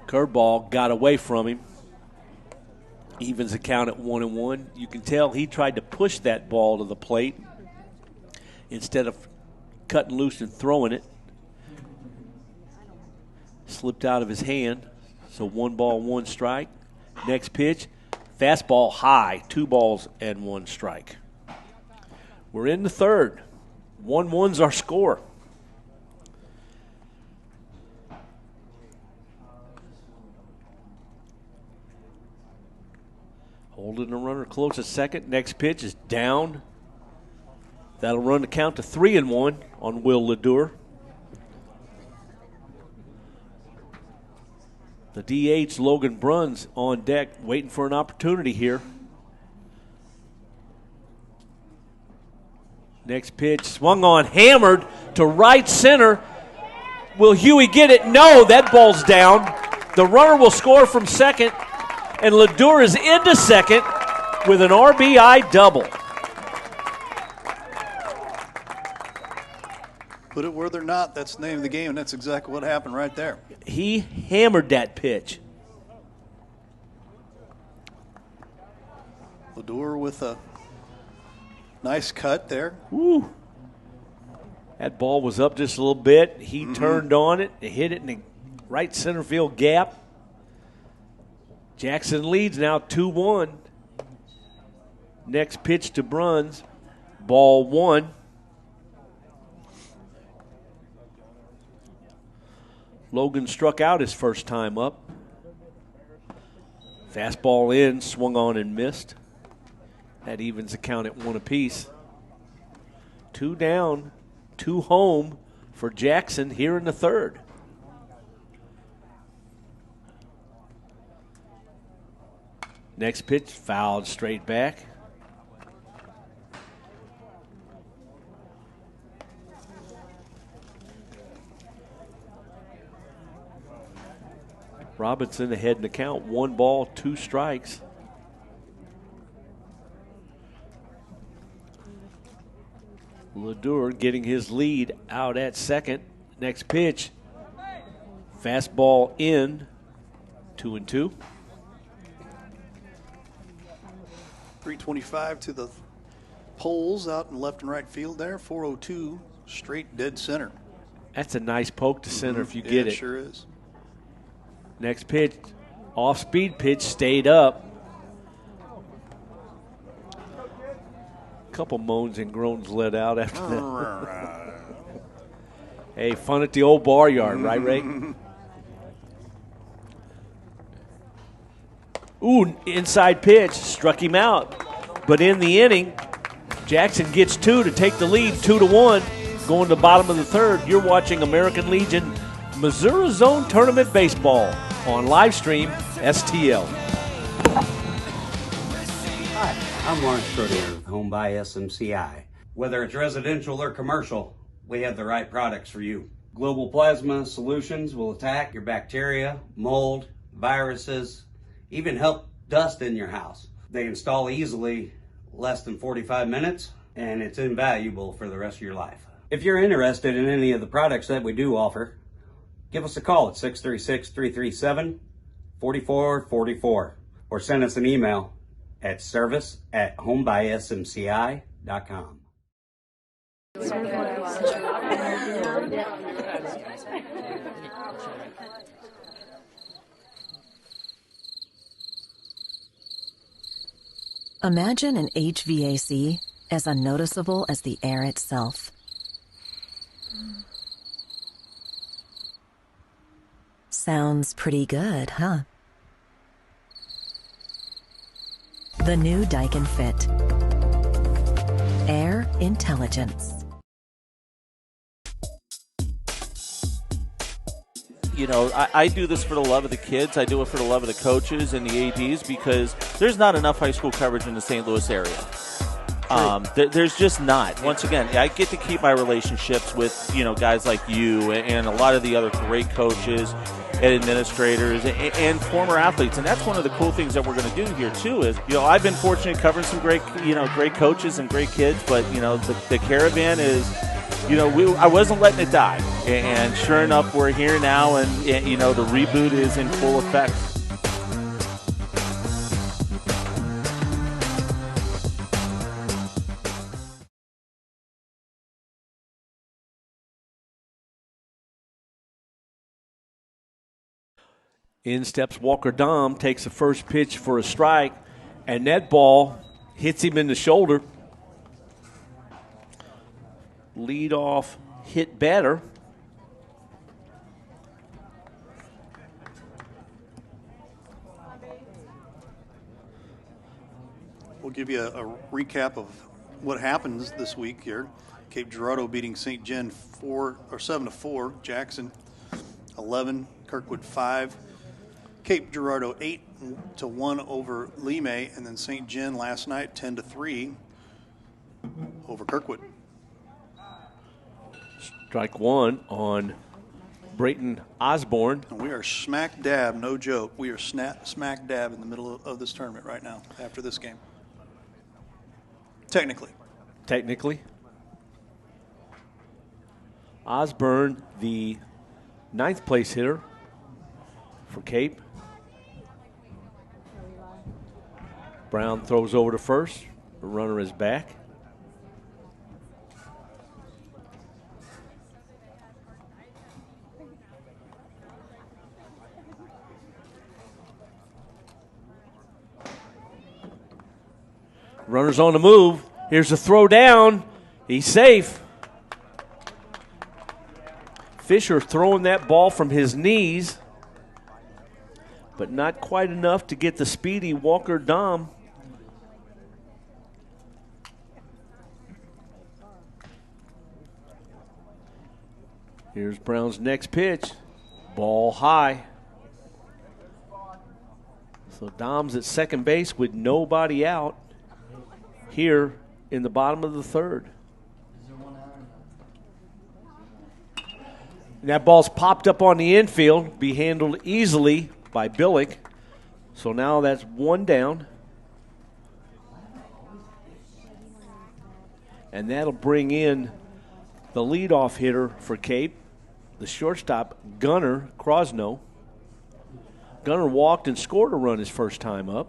curveball, got away from him. Evens the count at 1-1. You can tell he tried to push that ball to the plate instead of cutting loose and throwing it. Slipped out of his hand. So 1 ball, 1 strike. Next pitch, fastball high, 2 balls and 1 strike. We're in the third. 1-1's our score. Holding the runner close at second. Next pitch is down. That'll run the count to 3-1 on Will Ledour. The DH, Logan Bruns, on deck, waiting for an opportunity here. Next pitch, swung on, hammered to right center. Will Huey get it? No, that ball's down. The runner will score from second. And Ledour is into second with an RBI double. Put it where they're not. That's the name of the game, and that's exactly what happened right there. He hammered that pitch. Ledour with a nice cut there. Woo. That ball was up just a little bit. He turned on it, hit it in the right center field gap. Jackson leads now 2-1. Next pitch to Bruns, ball 1. Logan struck out his first time up. Fastball in, swung on and missed. That evens the count at 1 apiece. 2 down, 2 home for Jackson here in the third. Next pitch, fouled straight back. Robinson ahead in the count, 1 ball, 2 strikes. Ledour getting his lead out at second. Next pitch, fastball in, 2-2. 325 to the poles out in left and right field there. 402 straight dead center. That's a nice poke to center if you get it. It sure is. Next pitch, off-speed pitch, stayed up. A couple moans and groans let out after that. Hey, fun at the old bar yard, right, Ray? Ooh, inside pitch, struck him out. But in the inning, Jackson gets 2 to take the lead, 2-1. Going to the bottom of the third, you're watching American Legion Missouri Zone Tournament Baseball on live stream STL. Hi, I'm Lawrence Trotter with Home by SMCI. Whether it's residential or commercial, we have the right products for you. Global Plasma Solutions will attack your bacteria, mold, viruses, even help dust in your house. They install easily, less than 45 minutes, and it's invaluable for the rest of your life. If you're interested in any of the products that we do offer, give us a call at 636-337-4444 or send us an email at service@homebysmci.com. Imagine an HVAC as unnoticeable as the air itself. Sounds pretty good, huh? The new Daikin Fit. Air intelligence. You know, I do this for the love of the kids. I do it for the love of the coaches and the ADs because there's not enough high school coverage in the St. Louis area. There's just not. Once again, I get to keep my relationships with, you know, guys like you and a lot of the other great coaches and administrators and former athletes. And that's one of the cool things that we're going to do here, too, is, you know, I've been fortunate covering some great coaches and great kids, but, you know, the Caravan is, you know, I wasn't letting it die. And sure enough, we're here now, and you know, the reboot is in full effect. In steps Walker Dom, takes the first pitch for a strike, and that ball hits him in the shoulder. Lead off hit batter. We'll give you a recap of what happens this week here. Cape Girardeau beating St. Gen 7-4. Jackson 11, Kirkwood 5. Cape Girardeau 8-1 over Limay, and then St. Gen last night 10-3 over Kirkwood. Strike one on Brayton Osborne. And we are smack dab, no joke. We are smack dab in the middle of this tournament right now after this game. Technically. Osborne, the 9th place hitter for Cape. Brown throws over to first. The runner is back. Runner's on the move. Here's a throw down. He's safe. Fisher throwing that ball from his knees, but not quite enough to get the speedy Walker Dom. Here's Brown's next pitch. Ball high. So Dom's at second base with nobody out here in the bottom of the third. And that ball's popped up on the infield, be handled easily by Billick. So now that's one down. And that'll bring in the leadoff hitter for Cape, the shortstop, Gunnar Crosno. Gunnar walked and scored a run his first time up.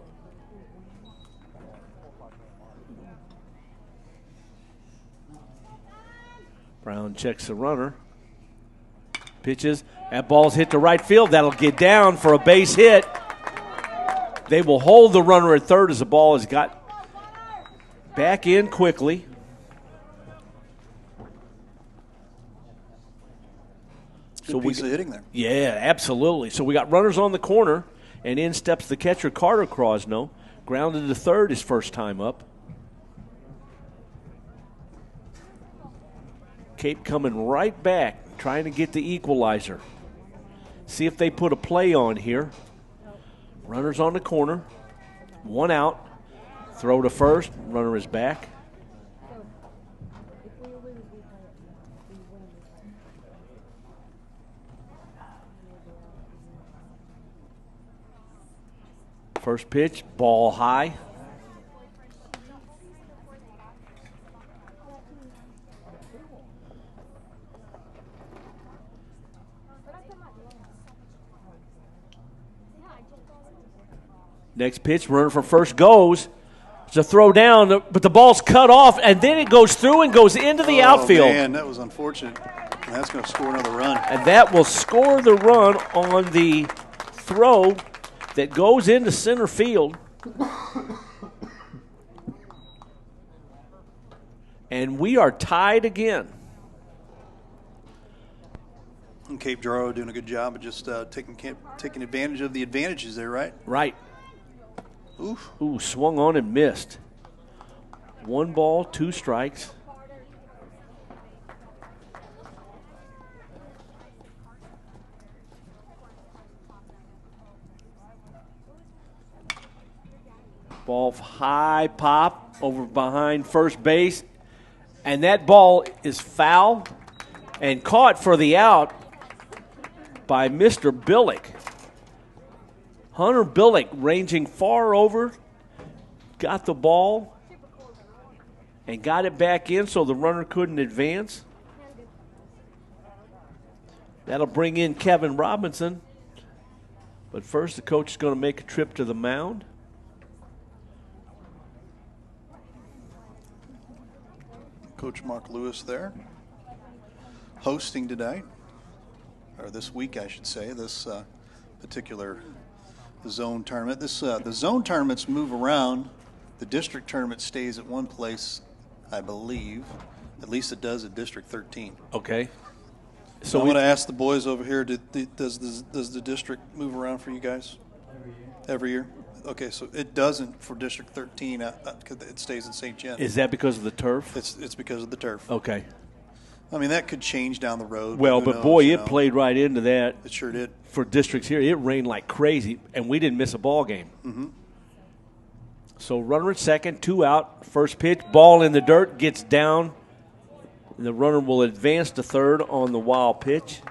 Brown checks the runner. Pitches. That ball's hit to right field. That'll get down for a base hit. They will hold the runner at third as the ball has got back in quickly. Good piece of hitting there. Yeah, absolutely. So we got runners on the corner, and in steps the catcher, Carter Crosno. Grounded to third his first time up. Cape coming right back, trying to get the equalizer. See if they put a play on here. Runners on the corner. One out. Throw to first. Runner is back. First pitch, ball high. Next pitch, runner for first goes. It's a throw down, but the ball's cut off, and then it goes through and goes into the outfield. Oh, man, that was unfortunate. And that's going to score another run. And that will score the run on the throw that goes into center field. And we are tied again. And Cape Girardeau doing a good job of just taking advantage of the advantages there, right? Right. Oof. Ooh, swung on and missed. 1 ball, 2 strikes. Ball high pop over behind first base. And that ball is foul and caught for the out by Mr. Billick. Hunter Billick ranging far over, got the ball and got it back in so the runner couldn't advance. That'll bring in Kevin Robinson. But first the coach is going to make a trip to the mound. Coach Mark Lewis there, hosting today, or this week I should say, this particular zone tournament. The zone tournaments move around. The district tournament stays at one place, I believe. At least it does at District 13. Okay. So I'm going to ask the boys over here, does the district move around for you guys? Every year? Okay, so it doesn't for District 13. It stays in St. John. Is that because of the turf? It's because of the turf. Okay. I mean, that could change down the road. Well, who but knows, boy, it played right into that. It sure did. For districts here, it rained like crazy, and we didn't miss a ball game. Mm-hmm. So runner at second, 2 out. First pitch, ball in the dirt, gets down. And the runner will advance to third on the wild pitch.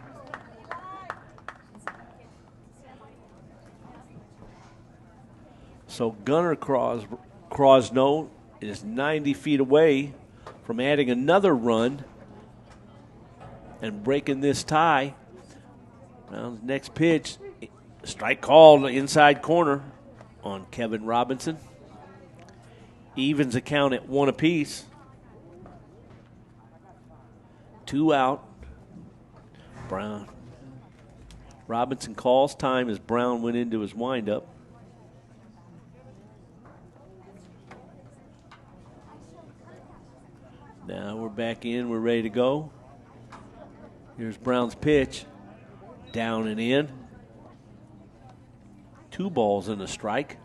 So Gunnar Crosno is 90 feet away from adding another run and breaking this tie. Now, next pitch, strike called inside corner on Kevin Robinson. Evens the count at 1 apiece. 2 out. Brown. Robinson calls time as Brown went into his windup. Now we're back in. We're ready to go. Here's Brown's pitch. Down and in. 2 balls and a strike.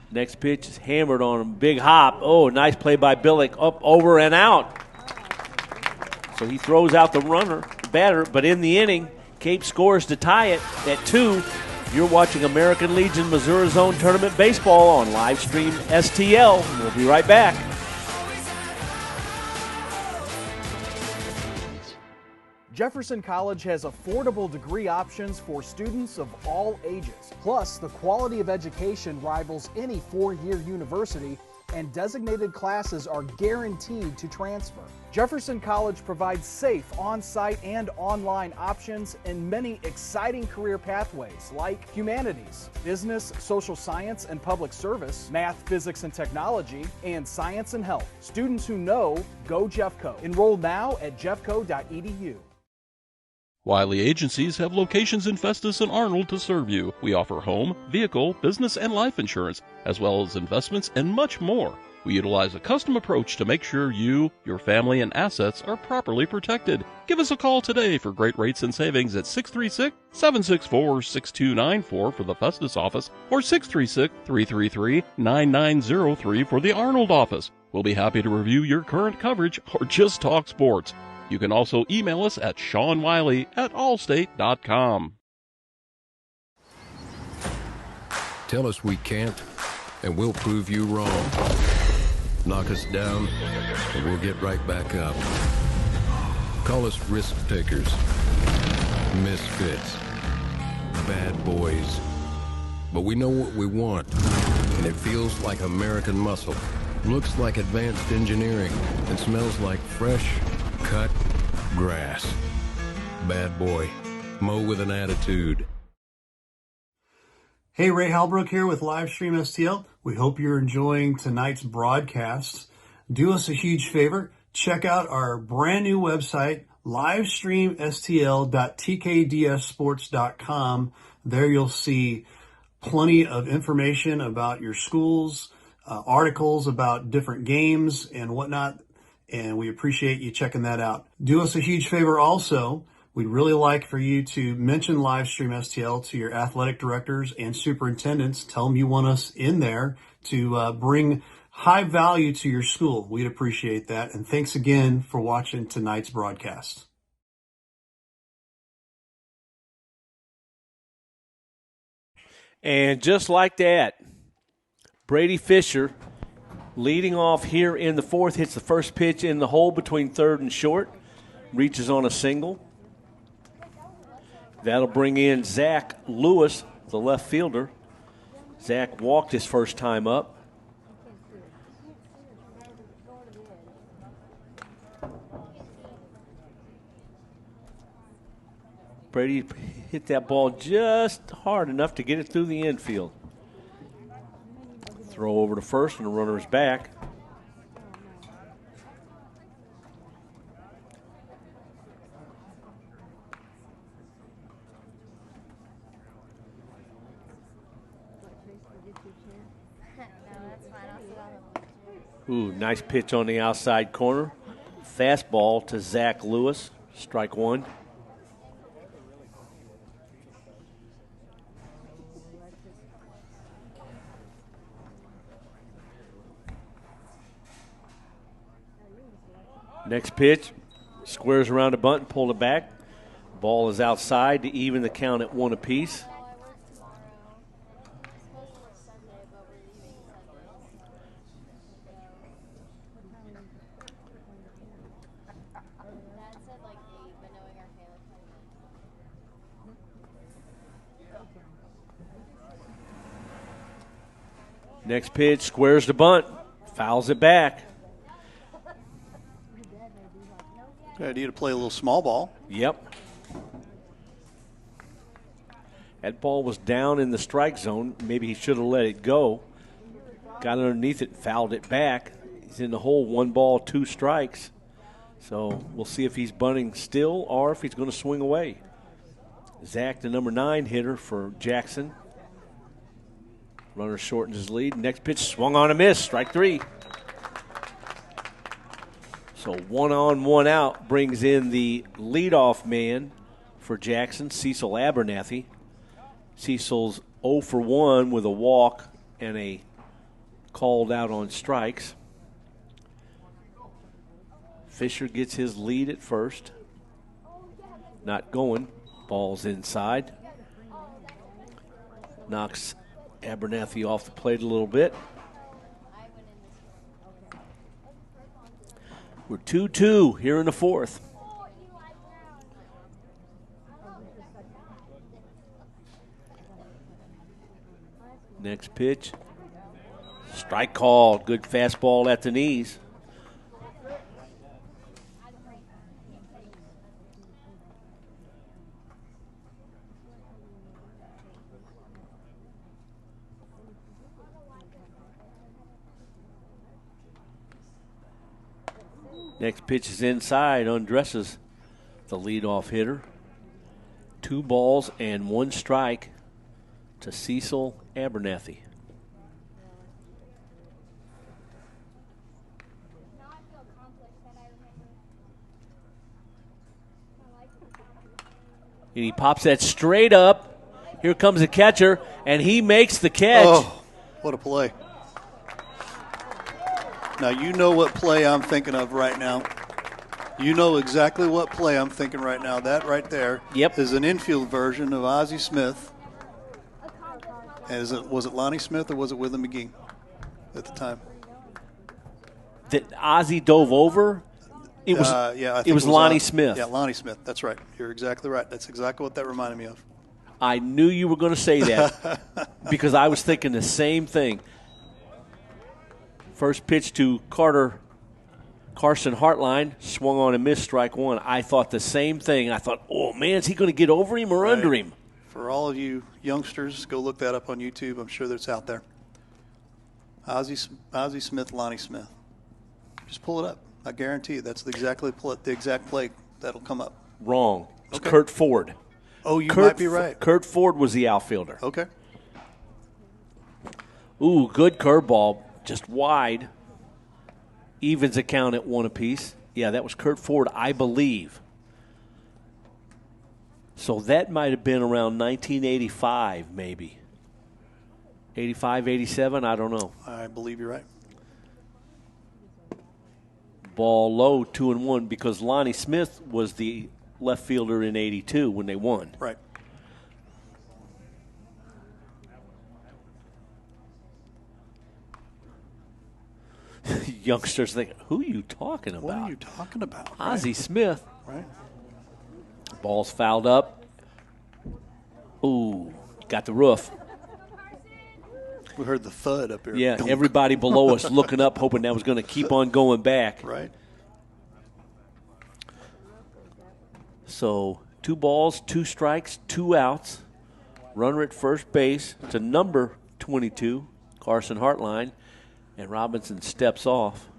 Next pitch is hammered on him. Big hop. Oh, nice play by Billick. Up, over, and out. So he throws out the runner, batter, but in the inning, Cape scores to tie it at 2. You're watching American Legion Missouri Zone Tournament Baseball on live stream STL. We'll be right back. Jefferson College has affordable degree options for students of all ages. Plus, the quality of education rivals any 4-year university, and designated classes are guaranteed to transfer. Jefferson College provides safe on-site and online options in many exciting career pathways like humanities, business, social science and public service, math, physics and technology, and science and health. Students who know, go Jeffco. Enroll now at jeffco.edu. Wiley Agencies have locations in Festus and Arnold to serve you. We offer home, vehicle, business, and life insurance, as well as investments and much more. We utilize a custom approach to make sure you, your family, and assets are properly protected. Give us a call today for great rates and savings at 636-764-6294 for the Festus office or 636-333-9903 for the Arnold office. We'll be happy to review your current coverage or just talk sports. You can also email us at SeanWiley@allstate.com. Tell us we can't, and we'll prove you wrong. Knock us down, and we'll get right back up. Call us risk takers, misfits, bad boys. But we know what we want, and it feels like American muscle, looks like advanced engineering, and smells like fresh, cut grass. Bad boy. Mow with an attitude. Hey, Ray Halbrook here with Livestream STL. We hope you're enjoying tonight's broadcast. Do us a huge favor. Check out our brand new website, livestreamstl.tkdssports.com. There you'll see plenty of information about your schools, articles about different games and whatnot. And we appreciate you checking that out. Do us a huge favor also. We'd really like for you to mention Livestream STL to your athletic directors and superintendents. Tell them you want us in there to bring high value to your school. We'd appreciate that. And thanks again for watching tonight's broadcast. And just like that, Brady Fisher leading off here in the fourth, hits the first pitch in the hole between third and short, reaches on a single. That'll bring in Zach Lewis, the left fielder. Zach walked his first time up. Brady hit that ball just hard enough to get it through the infield. Throw over to first and the runner's back. Ooh, nice pitch on the outside corner. Fastball to Zach Lewis, strike one. Next pitch, squares around the bunt and pulled it back. Ball is outside to even the count at one apiece. Next pitch, squares the bunt, fouls it back. Good idea to play a little small ball. Yep. That ball was down in the strike zone. Maybe he should have let it go. Got underneath it, fouled it back. He's in the hole, 1 ball, 2 strikes. So we'll see if he's bunting still or if he's going to swing away. Zach, the number 9 hitter for Jackson. Runner shortens his lead. Next pitch, swung on a miss, strike 3. So 1 on, 1 out brings in the leadoff man for Jackson, Cecil Abernathy. Cecil's 0 for 1 with a walk and a called out on strikes. Fisher gets his lead at first. Not going. Ball's inside. Knocks Abernathy off the plate a little bit. We're 2-2 here in the fourth. Next pitch, Strike called. Good fastball at the knees. Next pitch is inside, undresses the leadoff hitter. 2 balls and 1 strike to Cecil Abernathy. And he pops that straight up. Here comes the catcher, and he makes the catch. Oh, what a play. Now, you know what play I'm thinking of right now. You know exactly what play I'm thinking right now. That right there is an infield version of Ozzie Smith. Was it Lonnie Smith or was it Witham McGee at the time? That Ozzie dove over? It was, I think it was Lonnie Smith. Yeah, Lonnie Smith. That's right. You're exactly right. That's exactly what that reminded me of. I knew you were going to say that because I was thinking the same thing. First pitch to Carson Hartline, swung on and missed, strike 1. I thought the same thing. I thought, oh, man, is he going to get over him or under him? For all of you youngsters, go look that up on YouTube. I'm sure that's out there. Ozzie Smith, Lonnie Smith. Just pull it up. I guarantee you that's the exact play that'll come up. Wrong. It's Okay. Kurt Ford. Oh, you might be right. Kurt Ford was the outfielder. Okay. Ooh, good curveball. Just wide. Evens account at 1 apiece. Yeah, that was Kurt Ford, I believe. So that might have been around 1985, maybe. 85, 87, I don't know. I believe you're right. Ball low, 2-1, because Lonnie Smith was the left fielder in 82 when they won. Right. Youngsters think, who are you talking about? What are you talking about? Ozzie Smith. Right. Ball's fouled up. Ooh, got the roof. We heard the thud up here. Yeah, everybody below us looking up, hoping that was going to keep on going back. Right. So 2 balls, 2 strikes, 2 outs. Runner at first base to number 22, Carson Hartline, and Robinson steps off.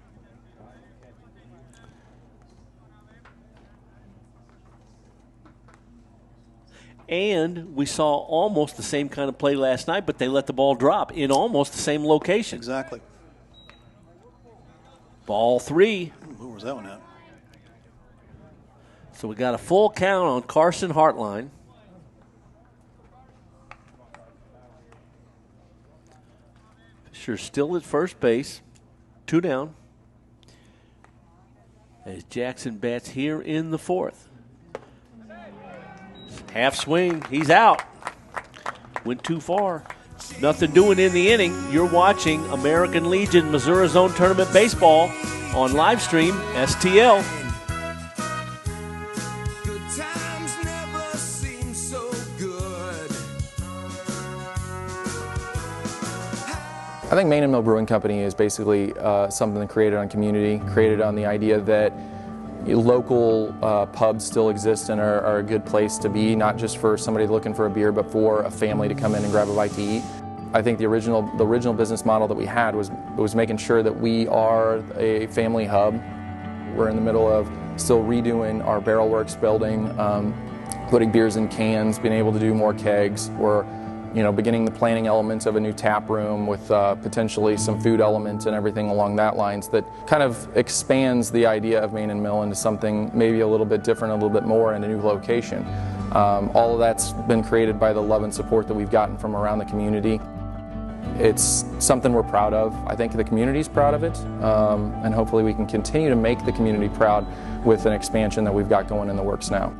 And we saw almost the same kind of play last night, but they let the ball drop in almost the same location. Exactly. Ball 3. Where was that one at? So we got a full count on Carson Hartline. Fisher still at first base. 2 down. As Jackson bats here in the 4th. Half swing. He's out. Went too far. Nothing doing in the inning. You're watching American Legion Missouri Zone Tournament Baseball on live stream STL. I think Main and Mill Brewing Company is basically something created on community, created on the idea that local pubs still exist and are a good place to be, not just for somebody looking for a beer, but for a family to come in and grab a bite to eat. I think the original business model that we had was making sure that we are a family hub. We're in the middle of still redoing our Barrel Works building, putting beers in cans, being able to do more kegs. We're beginning the planning elements of a new tap room with potentially some food elements and everything along that lines that kind of expands the idea of Main and Mill into something maybe a little bit different, a little bit more in a new location. All of that's been created by the love and support that we've gotten from around the community. It's something we're proud of. I think the community's proud of it, and hopefully we can continue to make the community proud with an expansion that we've got going in the works now.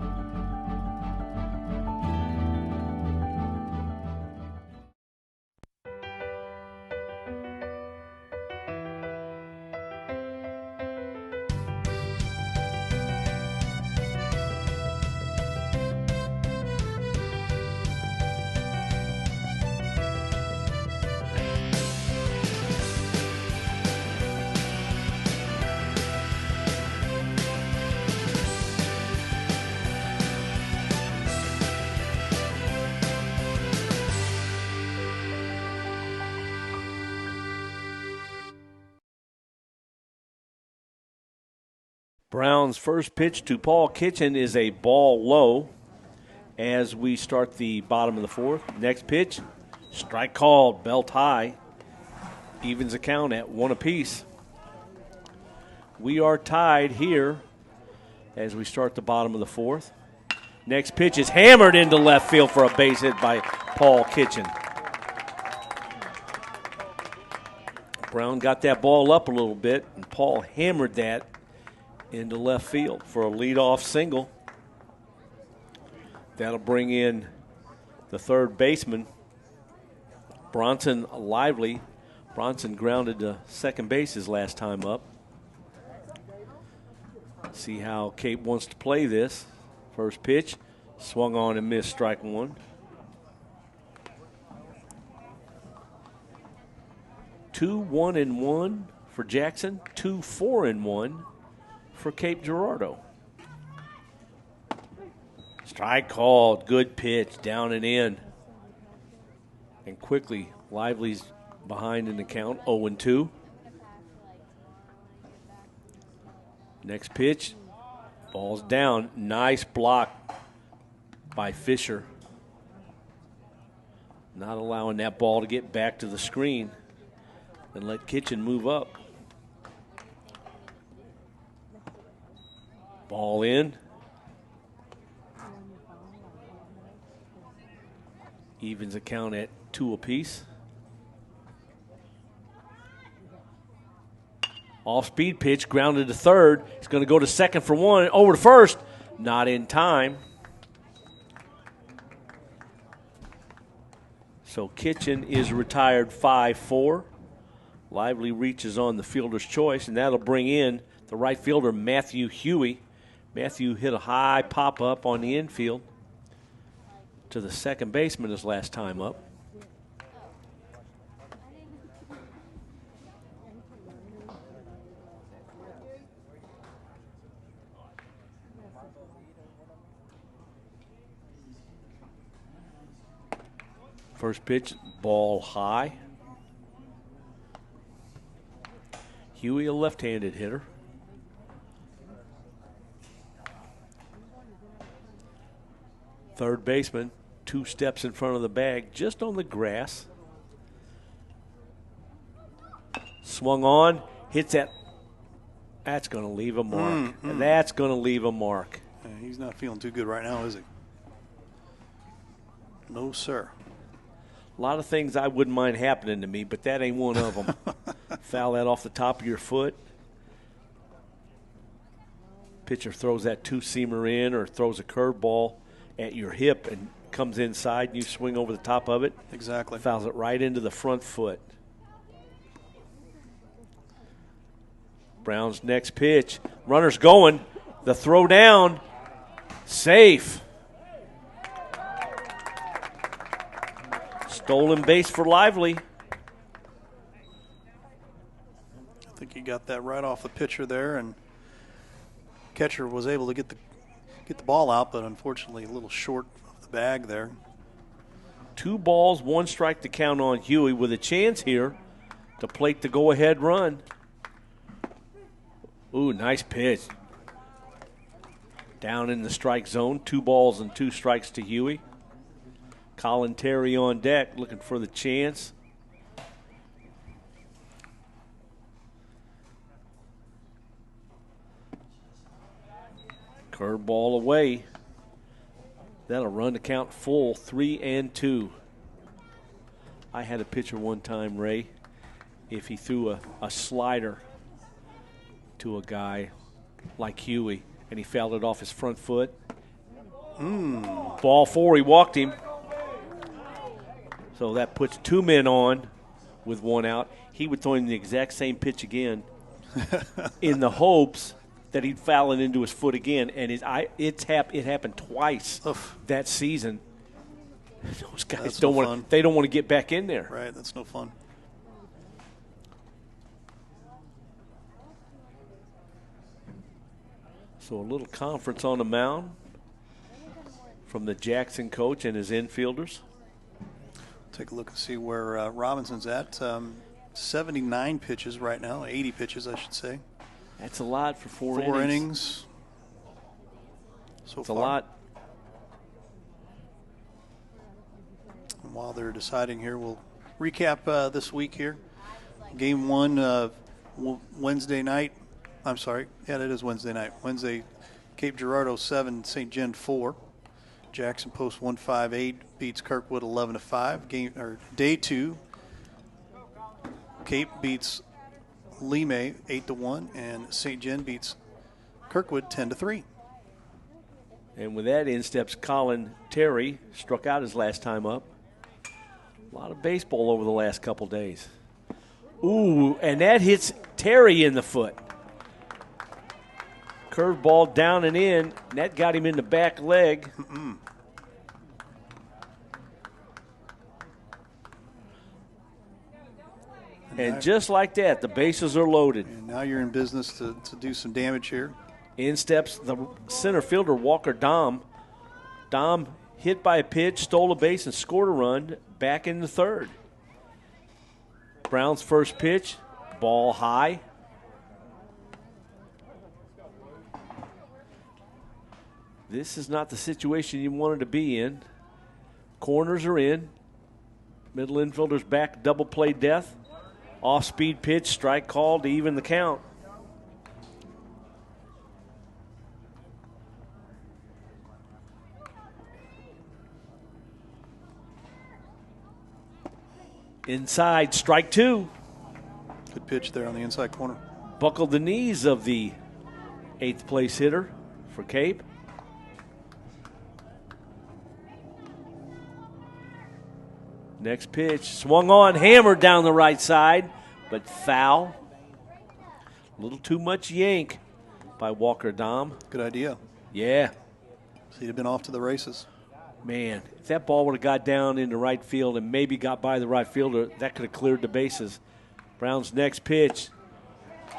Brown's first pitch to Paul Kitchen is a ball low as we start the bottom of the fourth. Next pitch, strike called, belt high. Evens the count at 1 apiece. We are tied here as we start the bottom of the fourth. Next pitch is hammered into left field for a base hit by Paul Kitchen. Brown got that ball up a little bit, and Paul hammered that into left field for a leadoff single. That'll bring in the third baseman, Bronson Lively. Bronson grounded to second base his last time up. See how Cape wants to play this. First pitch, swung on and missed, strike one. 2-1-1 for Jackson, 2-4-1 for Cape Girardeau. Strike called, good pitch, down and in. And quickly, Lively's behind in the count, 0-2. Next pitch, ball's down. Nice block by Fisher. Not allowing that ball to get back to the screen and let Kitchen move up. Ball in. Evens the count at 2 apiece. Off-speed pitch, grounded to third. He's going to go to second for one. Over to first. Not in time. So Kitchen is retired 5-4. Lively reaches on the fielder's choice, and that'll bring in the right fielder, Matthew Huey. Matthew hit a high pop-up on the infield to the second baseman his last time up. First pitch, ball high. Huey, a left-handed hitter. Third baseman, 2 steps in front of the bag, just on the grass. Swung on, hits that. That's going to leave a mark. And that's going to leave a mark. Yeah, he's not feeling too good right now, is he? No, sir. A lot of things I wouldn't mind happening to me, but that ain't one of them. Foul that off the top of your foot. Pitcher throws that two-seamer in or throws a curveball at your hip and comes inside and you swing over the top of it. Exactly. Fouls it right into the front foot. Brown's next pitch. Runner's going. The throw down. Safe. Stolen base for Lively. I think he got that right off the pitcher there, and catcher was able to get the ball out, but unfortunately a little short of the bag there. 2 balls, 1 strike to count on Huey with a chance here to plate the go-ahead run. Ooh, nice pitch. Down in the strike zone, 2 balls and 2 strikes to Huey. Colin Terry on deck looking for the chance. Curveball away. That'll run the count full, 3-2. I had a pitcher one time, Ray, if he threw a slider to a guy like Huey and he fouled it off his front foot. Ball 4, he walked him. So that puts 2 men on with 1 out. He would throw him the exact same pitch again in the hopes that he'd foul it into his foot again. And it happened twice that season. Those guys don't want to get back in there. Right, that's no fun. So a little conference on the mound from the Jackson coach and his infielders. Take a look and see where Robinson's at. 79 pitches right now, 80 pitches, I should say. That's a lot for four innings. innings. So it's far. a lot. And while they're deciding here, we'll recap this week here. Game 1 Wednesday night. I'm sorry. Yeah, it is Wednesday night. Wednesday, Cape Girardeau 7, St. John 4. Jackson Post 158 beats Kirkwood 11-5. Day 2, Cape beats Lime 8-1, and St. John beats Kirkwood 10-3. And with that in steps Colin Terry, struck out his last time up. A lot of baseball over the last couple days. Ooh, and that hits Terry in the foot. Curveball down and in. And that got him in the back leg. And just like that, the bases are loaded. And now you're in business to do some damage here. In steps the center fielder, Walker Dom. Dom hit by a pitch, stole a base, and scored a run back in the third. Brown's first pitch, ball high. This is not the situation you wanted to be in. Corners are in. Middle infielder's back, double play death. Off-speed pitch, strike called to even the count. Inside, strike 2. Good pitch there on the inside corner. Buckled the knees of the 8th place hitter for Cape. Next pitch, swung on, hammered down the right side, but foul. A little too much yank by Walker Dom. Good idea. Yeah. So he'd have been off to the races. Man, if that ball would have got down into right field and maybe got by the right fielder, that could have cleared the bases. Brown's next pitch.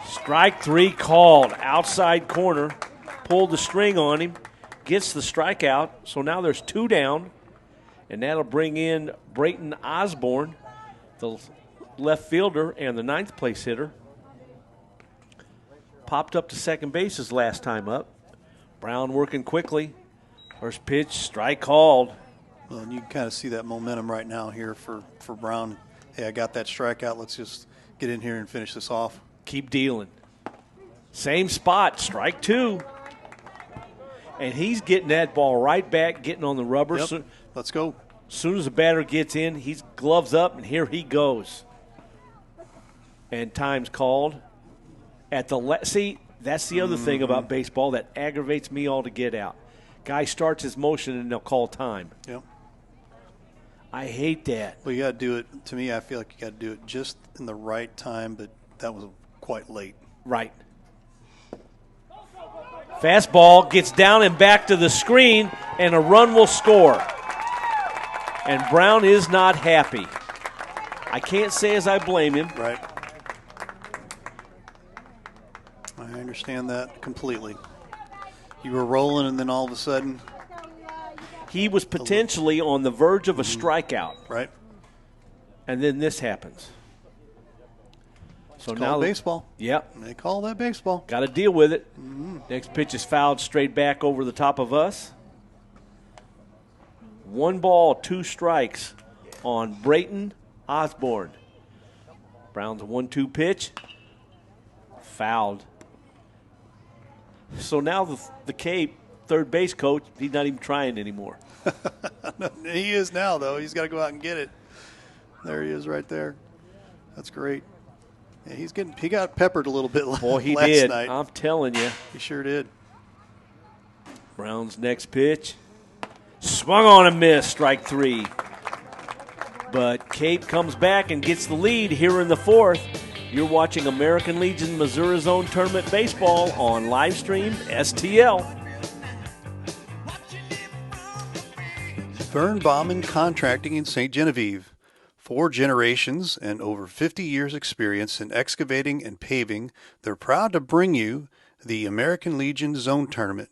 Strike 3 called. Outside corner. Pulled the string on him. Gets the strikeout. So now there's 2 down. And that'll bring in Brayton Osborne, the left fielder and the 9th place hitter. Popped up to second base his last time up. Brown working quickly. First pitch, strike called. Well, and you can kind of see that momentum right now here for Brown. Hey, I got that strikeout. Let's just get in here and finish this off. Keep dealing. Same spot, strike 2. And he's getting that ball right back, getting on the rubber. Yep. Let's go. As soon as the batter gets in, he's gloves up, and here he goes. And time's called. See, that's the other thing about baseball that aggravates me all to get out. Guy starts his motion, and they'll call time. Yep. I hate that. Well, you got to do it. To me, I feel like you got to do it just in the right time, but that was quite late. Right. Fastball gets down and back to the screen, and a run will score. And Brown is not happy. I can't say as I blame him. Right. I understand that completely. You were rolling, and then all of a sudden, he was potentially on the verge of a strikeout. Right. And then this happens. So it's now called baseball. Yep. They call that baseball. Got to deal with it. Next pitch is fouled straight back over the top of us. 1 ball, 2 strikes on Brayton Osborne. Brown's 1-2 pitch. Fouled. So now the Cape third base coach, he's not even trying anymore. He is now, though. He's got to go out and get it. There he is right there. That's great. Yeah, he got peppered a little bit Boy, he last did. night. I'm telling you. He sure did. Brown's next pitch. Swung on and missed, strike 3. But Cape comes back and gets the lead here in the 4th. You're watching American Legion Missouri Zone Tournament Baseball on Livestream STL. Vern Bauman Contracting in St. Genevieve. 4 generations and over 50 years experience in excavating and paving, they're proud to bring you the American Legion Zone Tournament.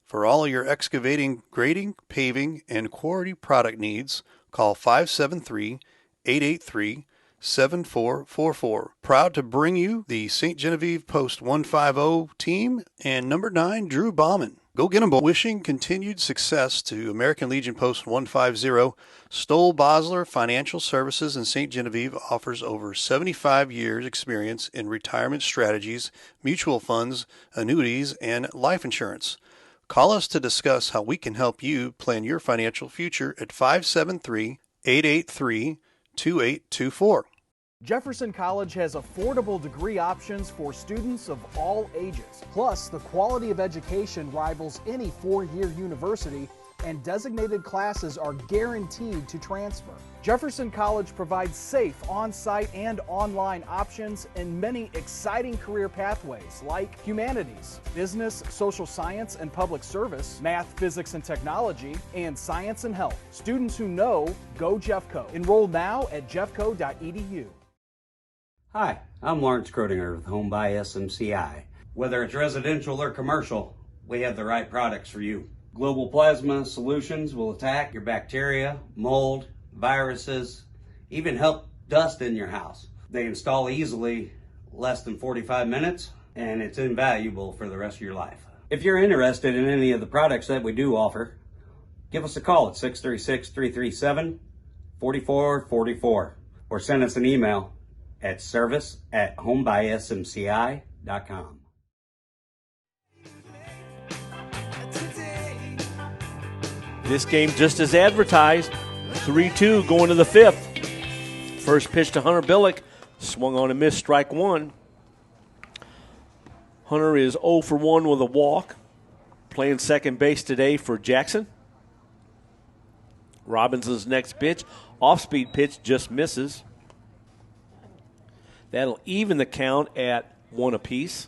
For all your excavating, grading, paving, and quarry product needs, call 573-883-2000 7444. Proud to bring you the St. Genevieve Post 150 team and number 9, Drew Bauman. Go get them, boys. Wishing continued success to American Legion Post 150. Stoll Bosler Financial Services in St. Genevieve offers over 75 years experience in retirement strategies, mutual funds, annuities, and life insurance. Call us to discuss how we can help you plan your financial future at 573-883-2824. Jefferson College has affordable degree options for students of all ages. Plus, the quality of education rivals any four-year university, and designated classes are guaranteed to transfer. Jefferson College provides safe on-site and online options and many exciting career pathways like humanities, business, social science and public service, math, physics and technology, and science and health. Students who know, go Jeffco. Enroll now at jeffco.edu. Hi, I'm Lawrence Crodinger with Home by SMCI. Whether it's residential or commercial, we have the right products for you. Global Plasma Solutions will attack your bacteria, mold, viruses, even help dust in your house. They install easily, less than 45 minutes, and it's invaluable for the rest of your life. If you're interested in any of the products that we do offer, give us a call at 636-337-4444 or send us an email at service@homebysmci.com. This game just as advertised, 3-2 going to the 5th. First pitch to Hunter Billick, swung on and missed, strike one. Hunter is 0 for 1 with a walk, playing second base today for Jackson. Robinson's next pitch, off-speed pitch, just misses. That'll even the count at 1 apiece.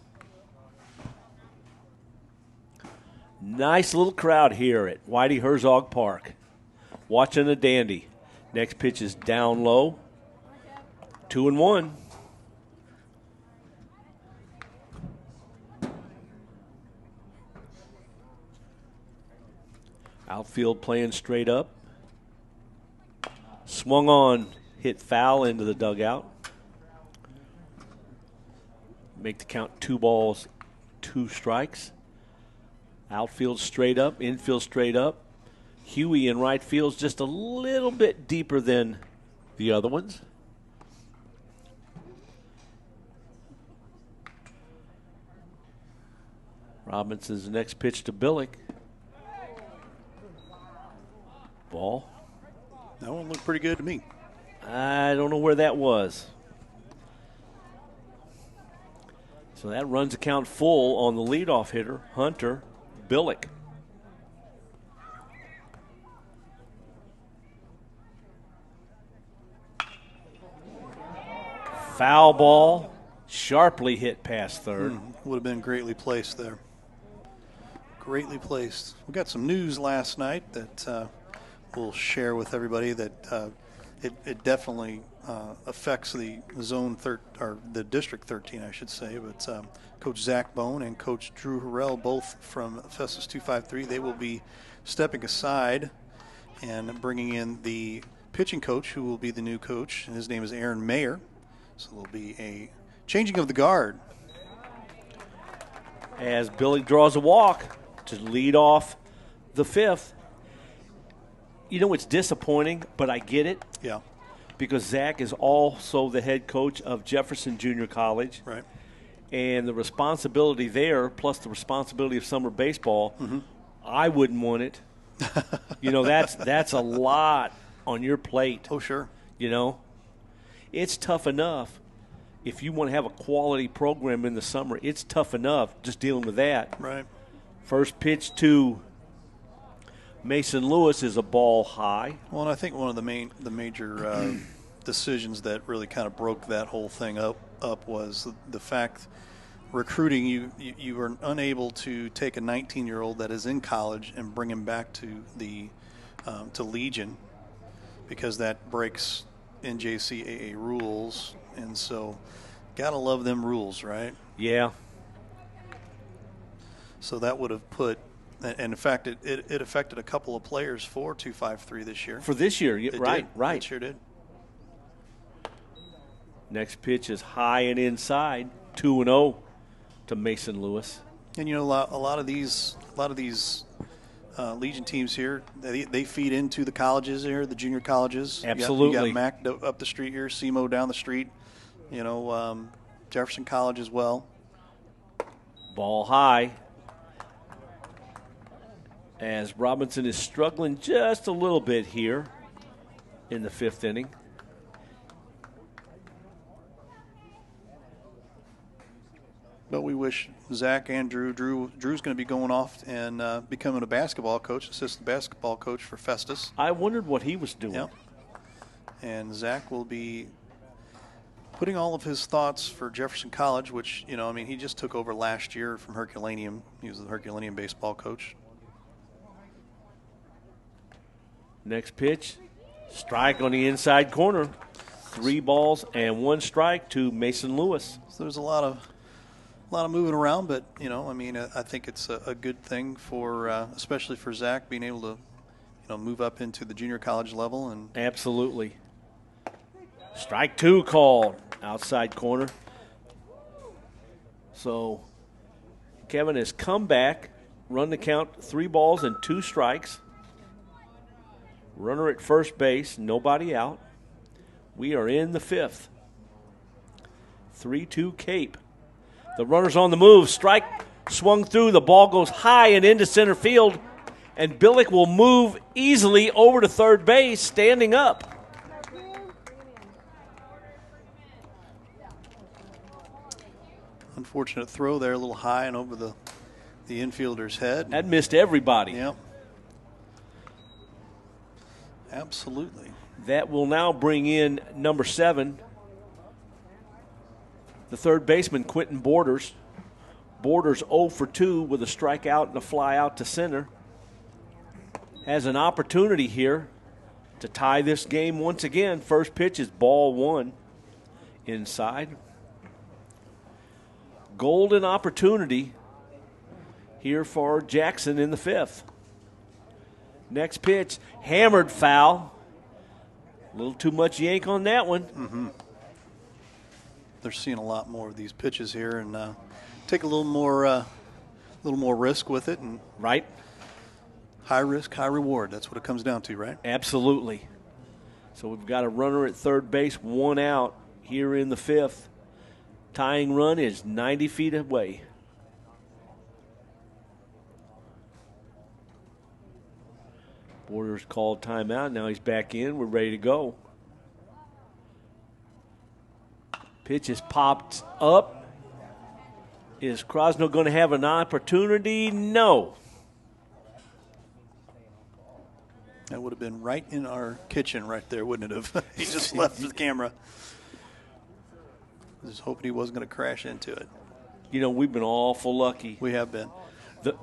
Nice little crowd here at Whitey Herzog Park. Watching the dandy. Next pitch is down low. 2-1. Outfield playing straight up. Swung on, hit foul into the dugout. Make the count 2 balls, 2 strikes. Outfield straight up, infield straight up. Huey in right field's just a little bit deeper than the other ones. Robinson's next pitch to Billick. Ball. That one looked pretty good to me. I don't know where that was. So that runs the count full on the leadoff hitter, Hunter Billick. Foul ball, sharply hit past third. Would have been greatly placed there. Greatly placed. We got some news last night that we'll share with everybody that it definitely affects the zone or the District 13, I should say. But Coach Zach Bone and Coach Drew Harrell, both from Festus 253, they will be stepping aside and bringing in the pitching coach, who will be the new coach, and his name is Aaron Mayer. So there'll be a changing of the guard. As Billy draws a walk to lead off the 5th. You know, it's disappointing, but I get it. Yeah. Because Zach is also the head coach of Jefferson Junior College. Right. And the responsibility there, plus the responsibility of summer baseball, I wouldn't want it. You know, that's a lot on your plate. Oh, sure. You know, it's tough enough. If you want to have a quality program in the summer, it's tough enough just dealing with that. Right. First pitch to Mason Lewis is a ball high. Well, and I think one of the major decisions that really kind of broke that whole thing up was the fact recruiting, you were unable to take a 19-year-old that is in college and bring him back to the to Legion, because that breaks NJCAA rules, and so gotta love them rules, right? Yeah. So that would have put, and in fact, it affected a couple of players for 253 this year. For this year, right. It sure did. Next pitch is high and inside, 2-0 to Mason Lewis. And you know, a lot of these Legion teams here, they feed into the colleges here, the junior colleges. Absolutely. You got Mac up the street here, SEMO down the street. You know, Jefferson College as well. Ball high. As Robinson is struggling just a little bit here in the 5th inning. But we wish Zach and Drew's going to be going off and becoming a basketball coach, assistant basketball coach for Festus. I wondered what he was doing. Yep. And Zach will be putting all of his thoughts for Jefferson College, which, you know, I mean, he just took over last year from Herculaneum. He was the Herculaneum baseball coach. Next pitch, strike on the inside corner. 3 balls and 1 strike to Mason Lewis. So there's a lot of moving around, but, you know, I mean, I think it's a good thing for, especially for Zach, being able to, you know, move up into the junior college level. And absolutely. Strike 2 called, outside corner. So Kevin has come back, run the count, 3 balls and 2 strikes. Runner at first base, nobody out. We are in the 5th. 3-2 Cape. The runner's on the move. Strike swung through. The ball goes high and into center field. And Billick will move easily over to third base, standing up. Unfortunate throw there, a little high and over the infielder's head. That missed everybody. Yep. Absolutely. That will now bring in number 7, the third baseman, Quentin Borders. Borders 0 for 2 with a strikeout and a fly out to center. Has an opportunity here to tie this game once again. First pitch is ball 1 inside. Golden opportunity here for Jackson in the 5th. Next pitch, hammered foul. A little too much yank on that one. Mm-hmm. They're seeing a lot more of these pitches here, and take a little more risk with it. And right. High risk, high reward. That's what it comes down to, right? Absolutely. So we've got a runner at third base, 1 out here in the 5th. Tying run is 90 feet away. Borders called timeout. Now he's back in. We're ready to go. Pitch is popped up. Is Krosno going to have an opportunity? No. That would have been right in our kitchen right there, wouldn't it have? He just left the camera. Just hoping he wasn't going to crash into it. You know, we've been awful lucky. We have been.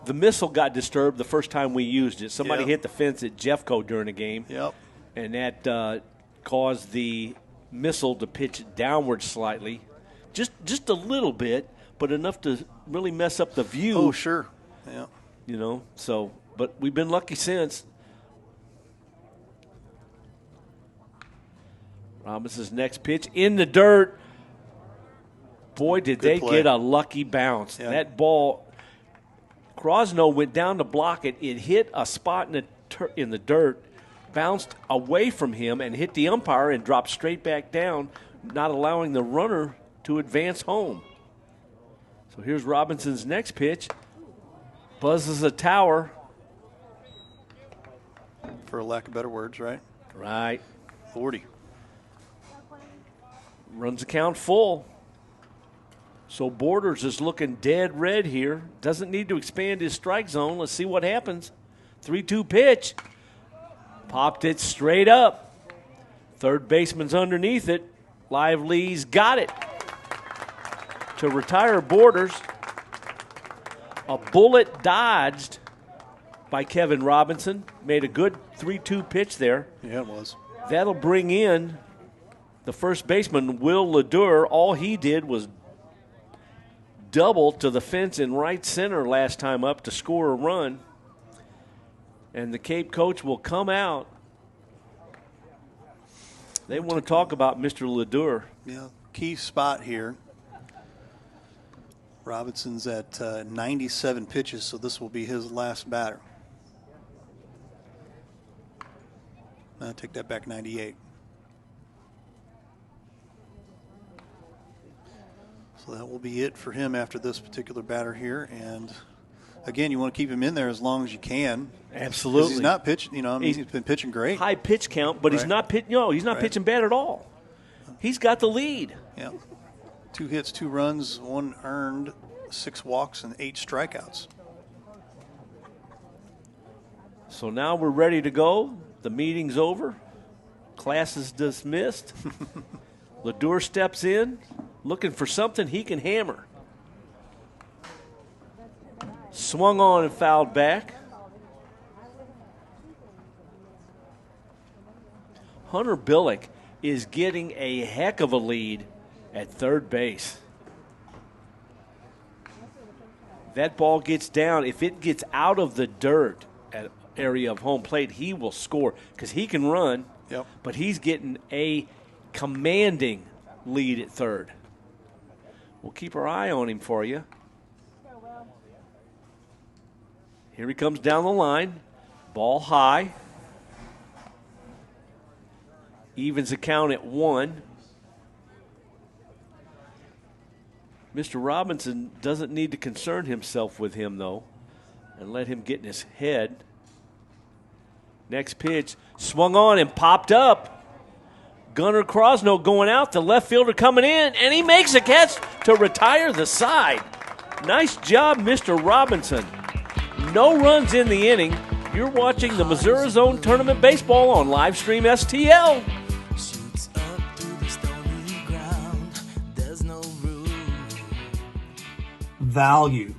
The missile got disturbed the first time we used it. Somebody Yep. hit the fence at Jeffco during the game. Yep. And that caused the missile to pitch downward slightly. Just a little bit, but enough to really mess up the view. Oh, sure. Yeah. You know, so, but we've been lucky since. Robinson's next pitch in the dirt. Boy, did they play. get a lucky bounce. Yeah. That ball, Krosno went down to block it. It hit a spot in the dirt, bounced away from him and hit the umpire and dropped straight back down, not allowing the runner to advance home. So here's Robinson's next pitch. Buzzes a tower. For a lack of better words, right? Right. 40. Runs the count full. So Borders is looking dead red here. Doesn't need to expand his strike zone. Let's see what happens. 3-2 pitch. Popped it straight up. Third baseman's underneath it. Lively's got it. To retire Borders. A bullet dodged by Kevin Robinson. Made a good 3-2 pitch there. Yeah, it was. That'll bring in the first baseman, Will Ledour. All he did was double to the fence in right center last time up to score a run. And the Cape coach will come out. They want to talk about Mr. Ledour. Yeah, key spot here. Robinson's at 97 pitches, so this will be his last batter. I'll take that back, 98. So that will be it for him after this particular batter here. And again, you want to keep him in there as long as you can. Absolutely. He's not pitching, he's been pitching great. High pitch count, but he's not pitching bad at all. He's got the lead. Yeah. 2 hits, 2 runs, 1 earned, 6 walks, and 8 strikeouts. So now we're ready to go. The meeting's over. Class is dismissed. Ladure steps in, looking for something he can hammer. Swung on and fouled back. Hunter Billick is getting a heck of a lead at third base. That ball gets down. If it gets out of the dirt at area of home plate, he will score because he can run. Yep. But he's getting a commanding lead at third. We'll keep our eye on him for you. Here he comes down the line. Ball high. Evens the count at 1. Mr. Robinson doesn't need to concern himself with him, though, and let him get in his head. Next pitch, swung on and popped up. Gunnar Krosno going out, the left fielder coming in, and he makes a catch to retire the side. Nice job, Mr. Robinson. No runs in the inning. You're watching the Missouri Zone Tournament Baseball on Livestream STL. Value.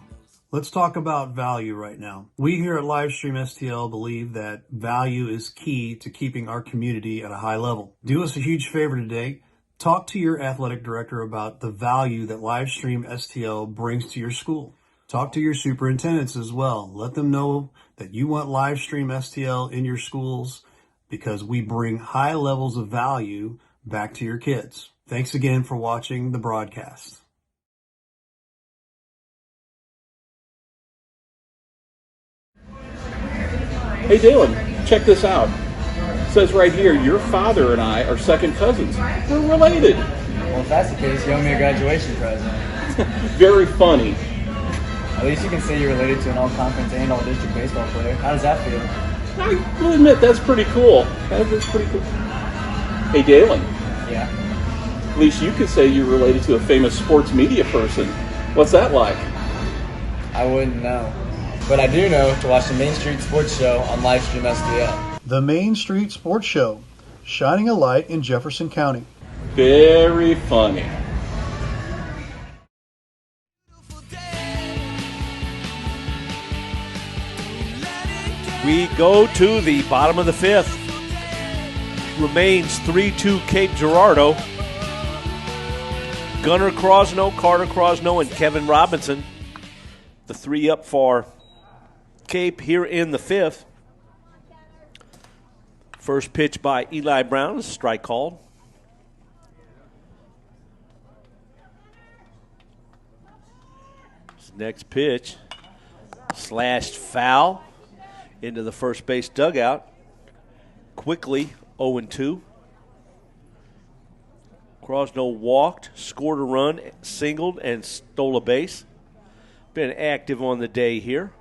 Let's talk about value right now. We here at Livestream STL believe that value is key to keeping our community at a high level. Do us a huge favor today. Talk to your athletic director about the value that Livestream STL brings to your school. Talk to your superintendents as well. Let them know that you want Livestream STL in your schools because we bring high levels of value back to your kids. Thanks again for watching the broadcast. Hey Dylan, check this out. It says right here, your father and I are second cousins. We're related. Well, if that's the case, you owe me a graduation present. Very funny. At least you can say you're related to an all-conference and all-district baseball player. How does that feel? I will admit, that's pretty cool. That is pretty cool. Hey Dylan. Yeah? At least you could say you're related to a famous sports media person. What's that like? I wouldn't know. But I do know to watch the Main Street Sports Show on Livestream STL. The Main Street Sports Show, shining a light in Jefferson County. Very funny. We go to the bottom of the 5th. Remains 3-2 Cape Girardeau. Gunnar Krosno, Carter Krosno, and Kevin Robinson. The 3 up for Cape here in the 5th. First pitch by Eli Brown, a strike called. His next pitch, slashed foul into the first base dugout. Quickly 0-2. Krosno walked, scored a run, singled, and stole a base. Been active on the day here.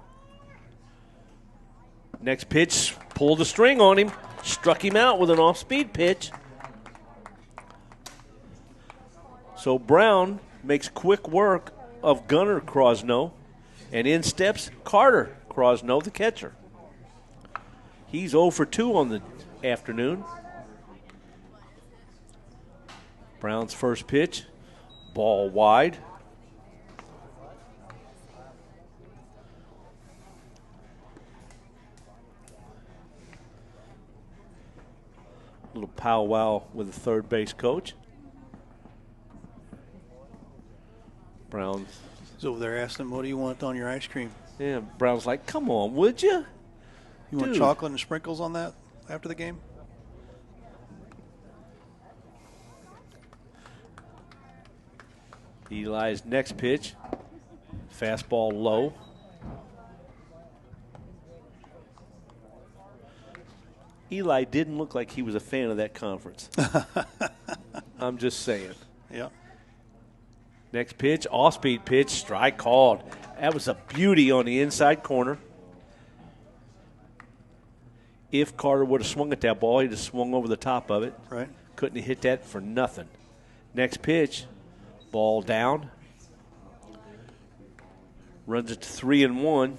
Next pitch, pulled the string on him, struck him out with an off-speed pitch. So Brown makes quick work of Gunnar Krosno, and in steps Carter Krosno, the catcher. He's 0 for 2 on the afternoon. Brown's first pitch, ball wide. Little powwow with the third base coach. Brown's He's over there asking him, what do you want on your ice cream? Yeah, Brown's like, come on, would you? You want chocolate and sprinkles on that after the game? Eli's next pitch, fastball low. Eli didn't look like he was a fan of that conference. I'm just saying. Yeah. Next pitch, off-speed pitch, strike called. That was a beauty on the inside corner. If Carter would have swung at that ball, he'd have swung over the top of it. Right. Couldn't have hit that for nothing. Next pitch, ball down. Runs it to 3-1.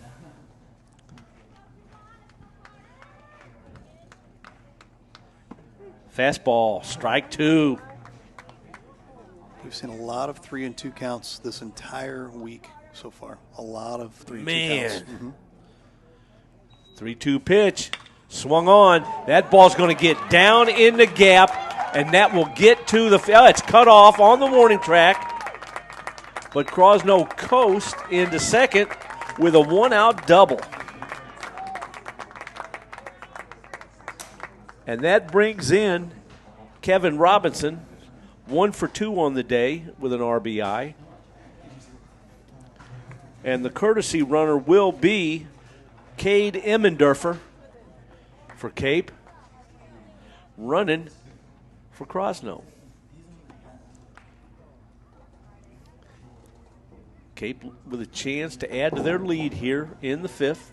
Fastball, strike two. We've seen a lot of 3-2 counts this entire week so far. A lot of 3-2 counts. Man. 3-2 pitch. Swung on. That ball's going to get down in the gap, and that will get to the it's cut off on the warning track. But Crosno coast into second with a one-out double. And that brings in Kevin Robinson, 1 for 2 on the day with an RBI. And the courtesy runner will be Cade Emmendorfer for Cape, running for Crosno. Cape with a chance to add to their lead here in the fifth.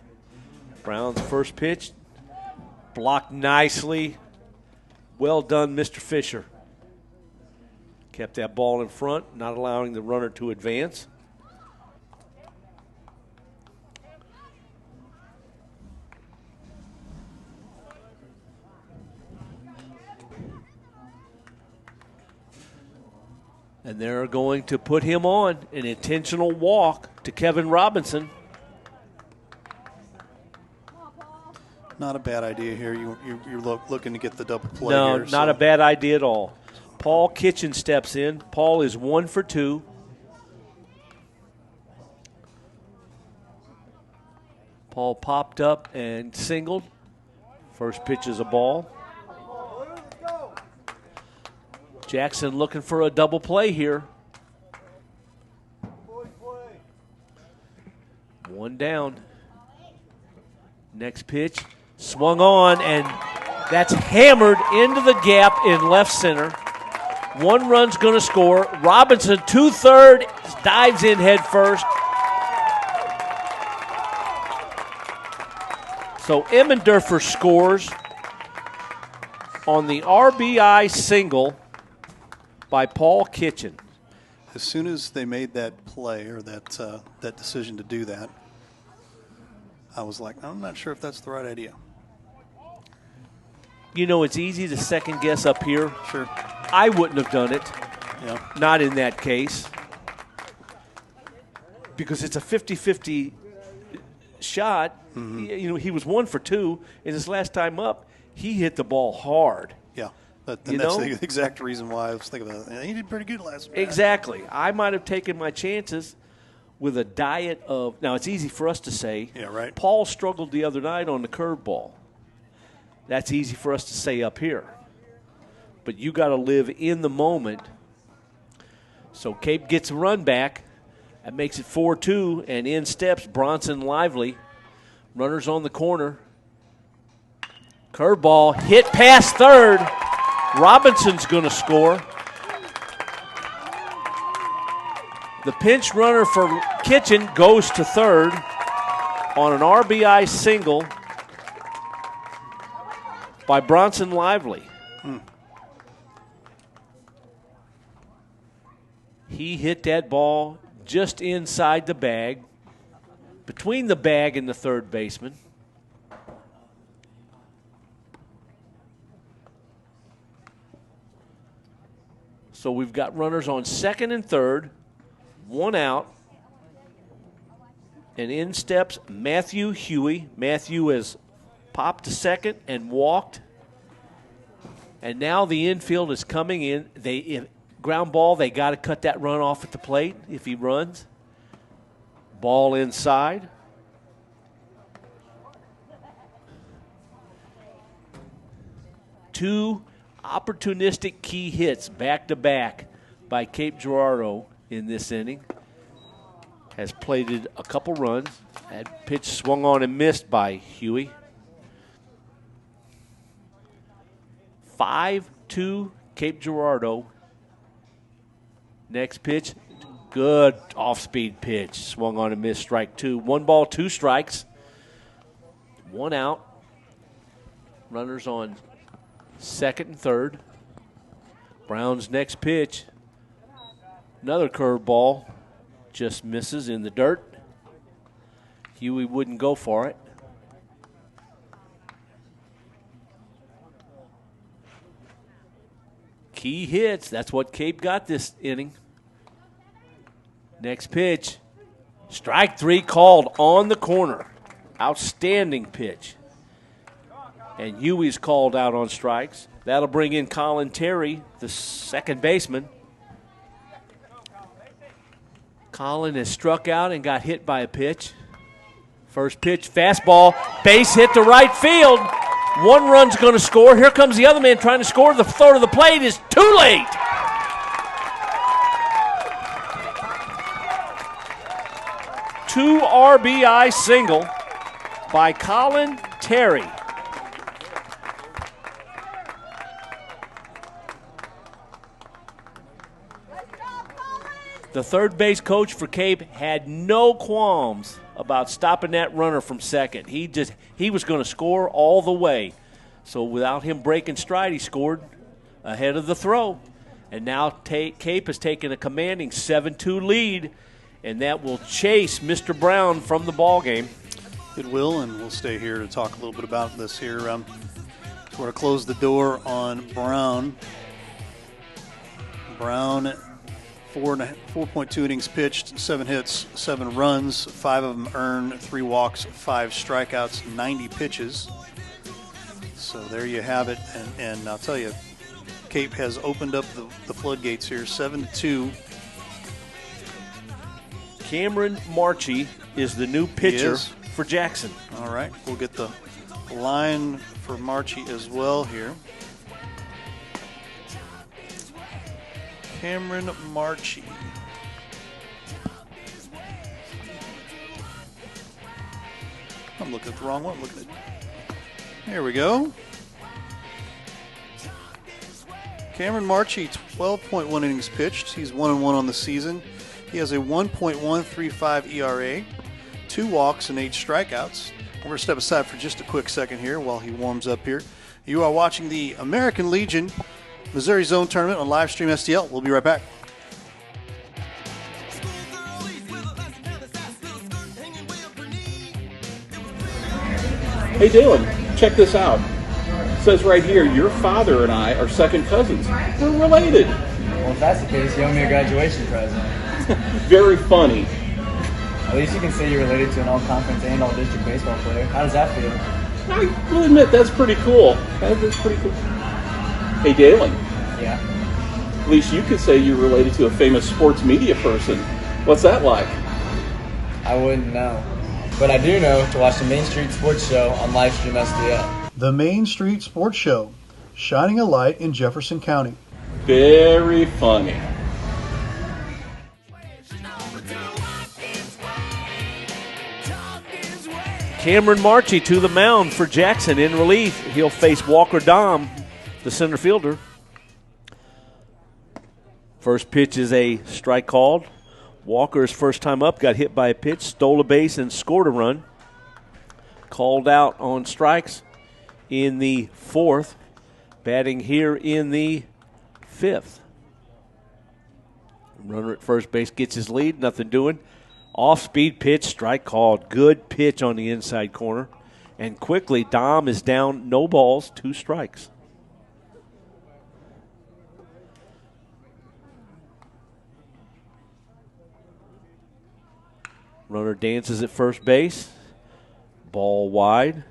Brown's first pitch, blocked nicely. Well done, Mr. Fisher. Kept that ball in front, not allowing the runner to advance. And they're going to put him on an intentional walk to Kevin Robinson. Not a bad idea here. You're looking to get the double play no, here. Not a bad idea at all. Paul Kitchen steps in. Paul is 1 for 2. Paul popped up and singled. First pitch is a ball. Jackson looking for a double play here. One down. Next pitch, swung on, and that's hammered into the gap in left center. One run's going to score. Robinson, 2-3, dives in head first. So Emmendorfer scores on the RBI single by Paul Kitchen. As soon as they made that play or that decision to do that, I was like, I'm not sure if that's the right idea. You know, it's easy to second guess up here. Sure. I wouldn't have done it. Yeah. Not in that case. Because it's a 50-50 shot. Mm-hmm. You know, he was 1 for 2, and his last time up, he hit the ball hard. Yeah. That's the exact reason why I was thinking about it. He did pretty good last week. Exactly. I might have taken my chances with a diet of – now, it's easy for us to say. Yeah, right. Paul struggled the other night on the curveball. That's easy for us to say up here. But you got to live in the moment. So Cape gets a run back. That makes it 4-2, and in steps Bronson Lively. Runners on the corner. Curveball hit past third. Robinson's going to score. The pinch runner for Kitchen goes to third on an RBI single by Bronson Lively. He hit that ball just inside the bag, between the bag and the third baseman. So we've got runners on second and third, one out. And in steps Matthew Huey. Matthew has popped to second and walked. And now the infield is coming in. Ground ball, they got to cut that run off at the plate if he runs. Ball inside. Two opportunistic key hits back-to-back by Cape Girardeau in this inning. Has plated a couple runs. Had pitch swung on and missed by Huey. 5-2 Cape Girardeau. Next pitch, good off-speed pitch. Swung on and missed, strike two. 1 ball, 2 strikes. 1 out. Runners on second and third. Brown's next pitch, another curveball, just misses in the dirt. Huey wouldn't go for it. Key hits, that's what Cape got this inning. Next pitch, strike 3 called on the corner. Outstanding pitch. And Huey's called out on strikes. That'll bring in Colin Terry, the second baseman. Colin has struck out and got hit by a pitch. First pitch, fastball, base hit to right field. 1 run's going to score. Here comes the other man trying to score. The throw to the plate is too late. Two RBI single by Colin Terry. The third base coach for Cape had no qualms about stopping that runner from second. He was going to score all the way. So without him breaking stride, he scored ahead of the throw. And now Cape has taken a commanding 7-2 lead, and that will chase Mr. Brown from the ball game. It will, and we'll stay here to talk a little bit about this here. We're going to close the door on Brown. Brown, 4.2 innings pitched, 7 hits, 7 runs, 5 of them earned, 3 walks, 5 strikeouts, 90 pitches. So there you have it, and I'll tell you, Cape has opened up the floodgates here, 7-2. Cameron Marchie is the new pitcher for Jackson. All right, we'll get the line for Marchie as well here. Cameron Marchie. I'm looking at the wrong one. There we go. Cameron Marchie, 12.1 innings pitched. He's 1-1 on the season. He has a 1.135 ERA, 2 walks and 8 strikeouts. We're going to step aside for just a quick second here while he warms up here. You are watching the American Legion Missouri Zone Tournament on Livestream STL. We'll be right back. Hey Dylan, check this out. It says right here, your father and I are second cousins. We're related. Well, if that's the case, you owe me a graduation present. Very funny. At least you can say you're related to an all-conference and all-district baseball player. How does that feel? I will admit, that's pretty cool. That's pretty cool. Hey Dalen. Yeah? At least you could say you're related to a famous sports media person. What's that like? I wouldn't know. But I do know to watch the Main Street Sports Show on Livestream STL. The Main Street Sports Show, shining a light in Jefferson County. Very funny. Cameron Marchie to the mound for Jackson in relief. He'll face Walker Dom, the center fielder. First pitch is a strike called. Walker's first time up, got hit by a pitch, stole a base, and scored a run. Called out on strikes in the 4th. Batting here in the 5th. Runner at first base gets his lead, nothing doing. Off-speed pitch, strike called. Good pitch on the inside corner. And quickly, Dom is down, no balls, 2 strikes. Runner dances at first base. Ball wide.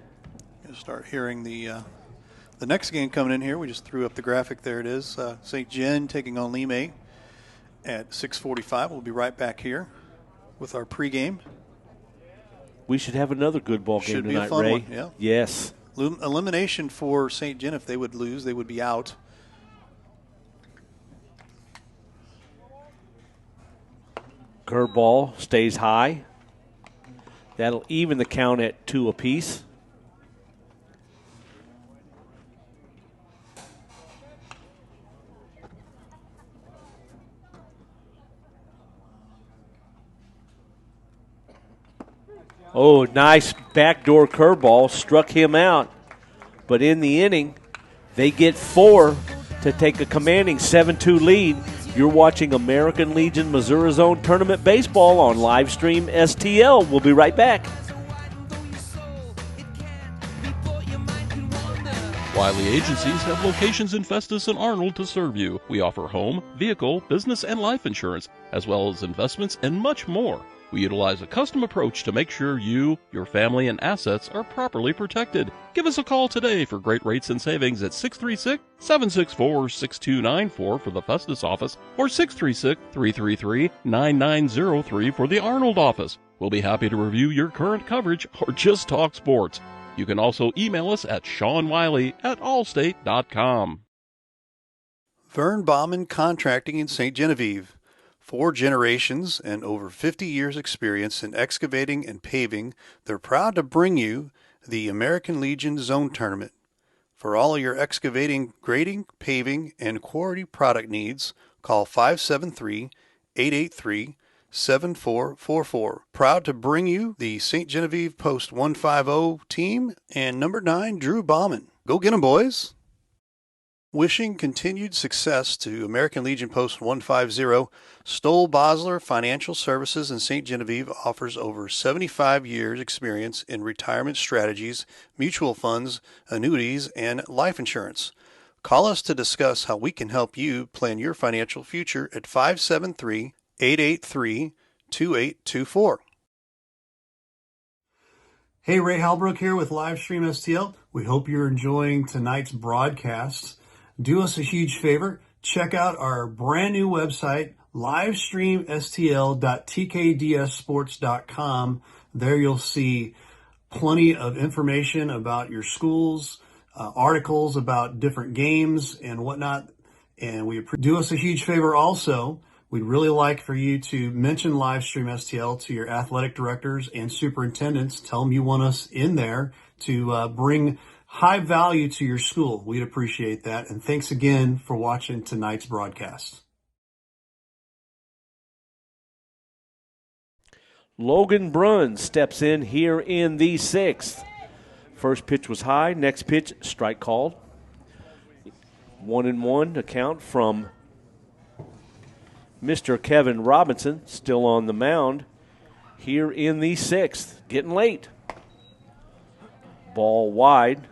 Gonna start hearing the next game coming in here. We just threw up the graphic. There it is. St. John taking on Limay at 6:45. We'll be right back here with our pregame. We should have another good ball game tonight, be a fun Ray. One. Yeah. Yes. Elimination for St. John. If they would lose, they would be out. Curveball stays high. That'll even the count at 2 apiece. Oh, nice backdoor curveball. Struck him out. But in the inning, they get 4 to take a commanding 7-2 lead. You're watching American Legion Missouri Zone Tournament Baseball on Livestream STL. We'll be right back. Wiley Agencies have locations in Festus and Arnold to serve you. We offer home, vehicle, business, and life insurance, as well as investments and much more. We utilize a custom approach to make sure you, your family, and assets are properly protected. Give us a call today for great rates and savings at 636-764-6294 for the Festus office or 636-333-9903 for the Arnold office. We'll be happy to review your current coverage or just talk sports. You can also email us at SeanWiley@allstate.com. Vern Bauman Contracting in St. Genevieve. 4 generations and over 50 years experience in excavating and paving, they're proud to bring you the American Legion Zone Tournament. For all your excavating, grading, paving, and quarry product needs, call 573-883-7444. Proud to bring you the St. Genevieve Post 150 team and number 9, Drew Bauman. Go get 'em, boys! Wishing continued success to American Legion Post 150, Stoll Bosler Financial Services in St. Genevieve offers over 75 years experience in retirement strategies, mutual funds, annuities, and life insurance. Call us to discuss how we can help you plan your financial future at 573-883-2824. Hey, Ray Halbrook here with Livestream STL. We hope you're enjoying tonight's broadcast. Do us a huge favor. Check out our brand new website, livestreamstl.tkdssports.com. There you'll see plenty of information about your schools, articles about different games and whatnot. And we do us a huge favor also. We'd really like for you to mention Livestream STL to your athletic directors and superintendents. Tell them you want us in there to bring high value to your school. We'd appreciate that. And thanks again for watching tonight's broadcast. Logan Brunn steps in here in the 6th. First pitch was high. Next pitch, strike called. 1-1 account from Mr. Kevin Robinson, still on the mound here in the 6th. Getting late. Ball wide.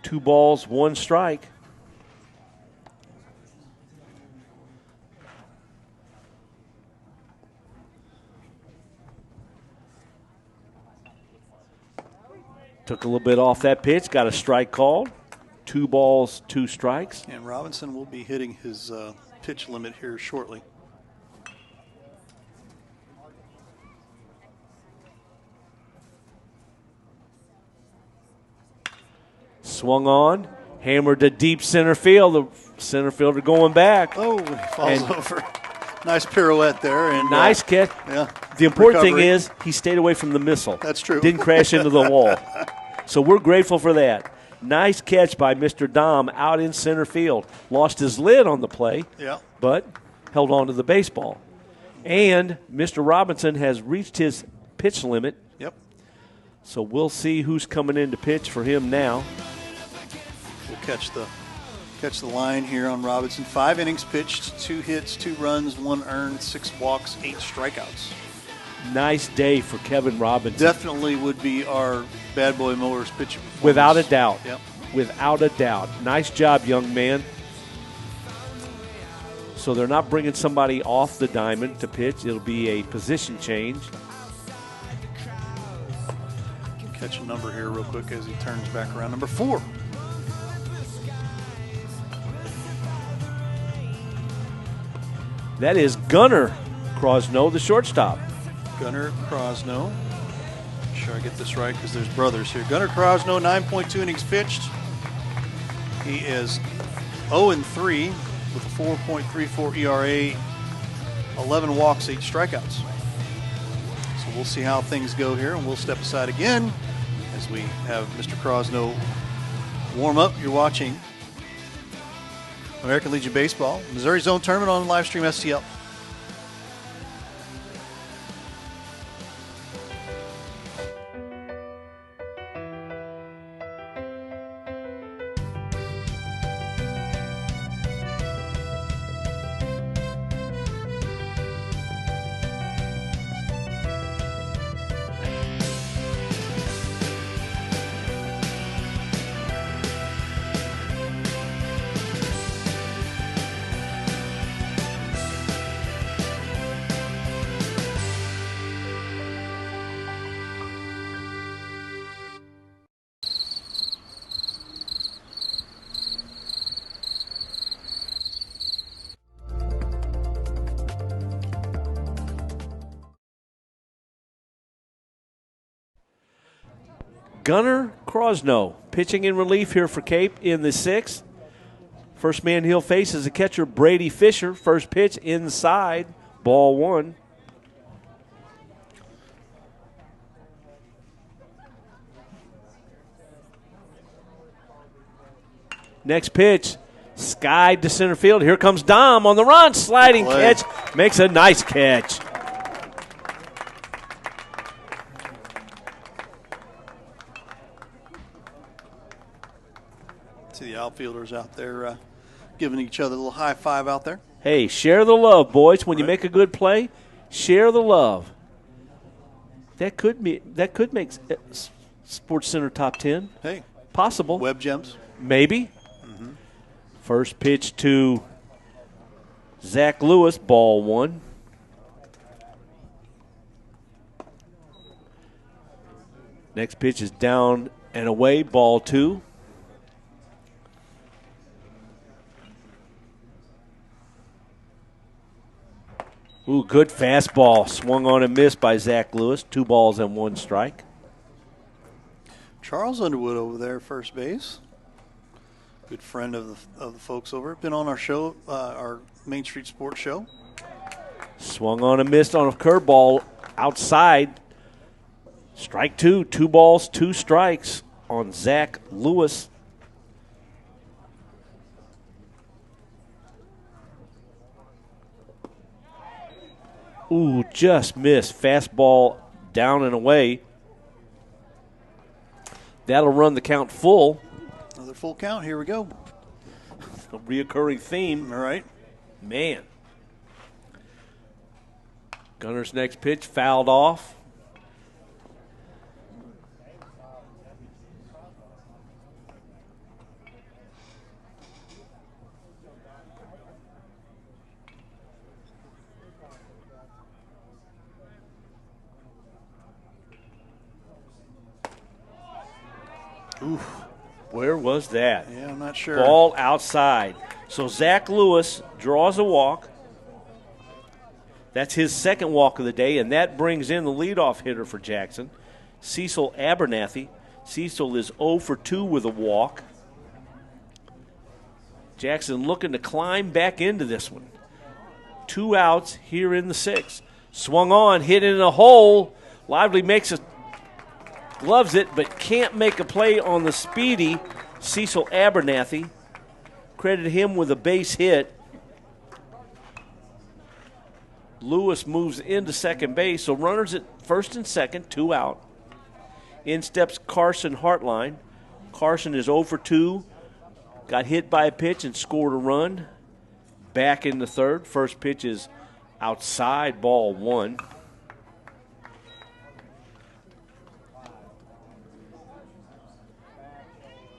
2 balls, 1 strike. Took a little bit off that pitch, got a strike called. 2 balls, 2 strikes. And Robinson will be hitting his pitch limit here shortly. Swung on, hammered to deep center field. The center fielder going back. Oh, he falls over. Nice pirouette there. And nice catch. Yeah. The important thing is he stayed away from the missile. That's true. Didn't crash into the wall. So we're grateful for that. Nice catch by Mr. Dom out in center field. Lost his lid on the play, but held on to the baseball. And Mr. Robinson has reached his pitch limit. Yep. So we'll see who's coming in to pitch for him now. We'll catch the line here on Robinson. 5 innings pitched, 2 hits, 2 runs, 1 earned, 6 walks, 8 strikeouts. Nice day for Kevin Robinson. Definitely would be our Bad Boy Mowers pitcher. Without a doubt. Yep. Without a doubt. Nice job, young man. So they're not bringing somebody off the diamond to pitch. It'll be a position change. Catch a number here real quick as he turns back around. Number 4. That is Gunnar Crosno, the shortstop. Gunnar Crosno. Make sure I get this right because there's brothers here. Gunnar Crosno, 9.2 innings pitched. He is 0-3 with a 4.34 ERA. 11 walks, 8 strikeouts. So we'll see how things go here, and we'll step aside again as we have Mr. Crosno warm up. You're watching American Legion Baseball, Missouri Zone Tournament on Livestream STL. Gunnar Crosno pitching in relief here for Cape in the 6th. First man he'll face is the catcher Brady Fisher. First pitch inside, ball 1. Next pitch, skied to center field. Here comes Dom on the run, sliding catch, makes a nice catch. See the outfielders out there giving each other a little high five out there. Hey, share the love, boys. When you make a good play, share the love. That could make Sports Center top 10. Hey, possible. Web Gems, maybe. First pitch to Zach Lewis, ball 1. Next pitch is down and away, ball 2. Ooh, good fastball. Swung on and missed by Zach Lewis. 2 balls and 1 strike. Charles Underwood over there, first base. Good friend of the folks over. Been on our show, our Main Street Sports show. Swung on and missed on a curveball outside. Strike 2. 2 balls, 2 strikes on Zach Lewis. Ooh, just missed. Fastball down and away. That'll run the count full. Another full count. Here we go. A reoccurring theme. All right. Man. Gunner's next pitch fouled off. Oof. Where was that? Yeah, I'm not sure. Ball outside. So Zach Lewis draws a walk. That's his second walk of the day, and that brings in the leadoff hitter for Jackson, Cecil Abernathy. Cecil is 0 for 2 with a walk. Jackson looking to climb back into this one. 2 outs here in the 6th. Swung on, hit in a hole. Lively gloves it, but can't make a play on the speedy Cecil Abernathy. Credit him with a base hit. Lewis moves into second base, so runners at first and second, 2 out. In steps Carson Hartline. Carson is 0 for 2. Got hit by a pitch and scored a run. Back in the third. First pitch is outside, ball 1.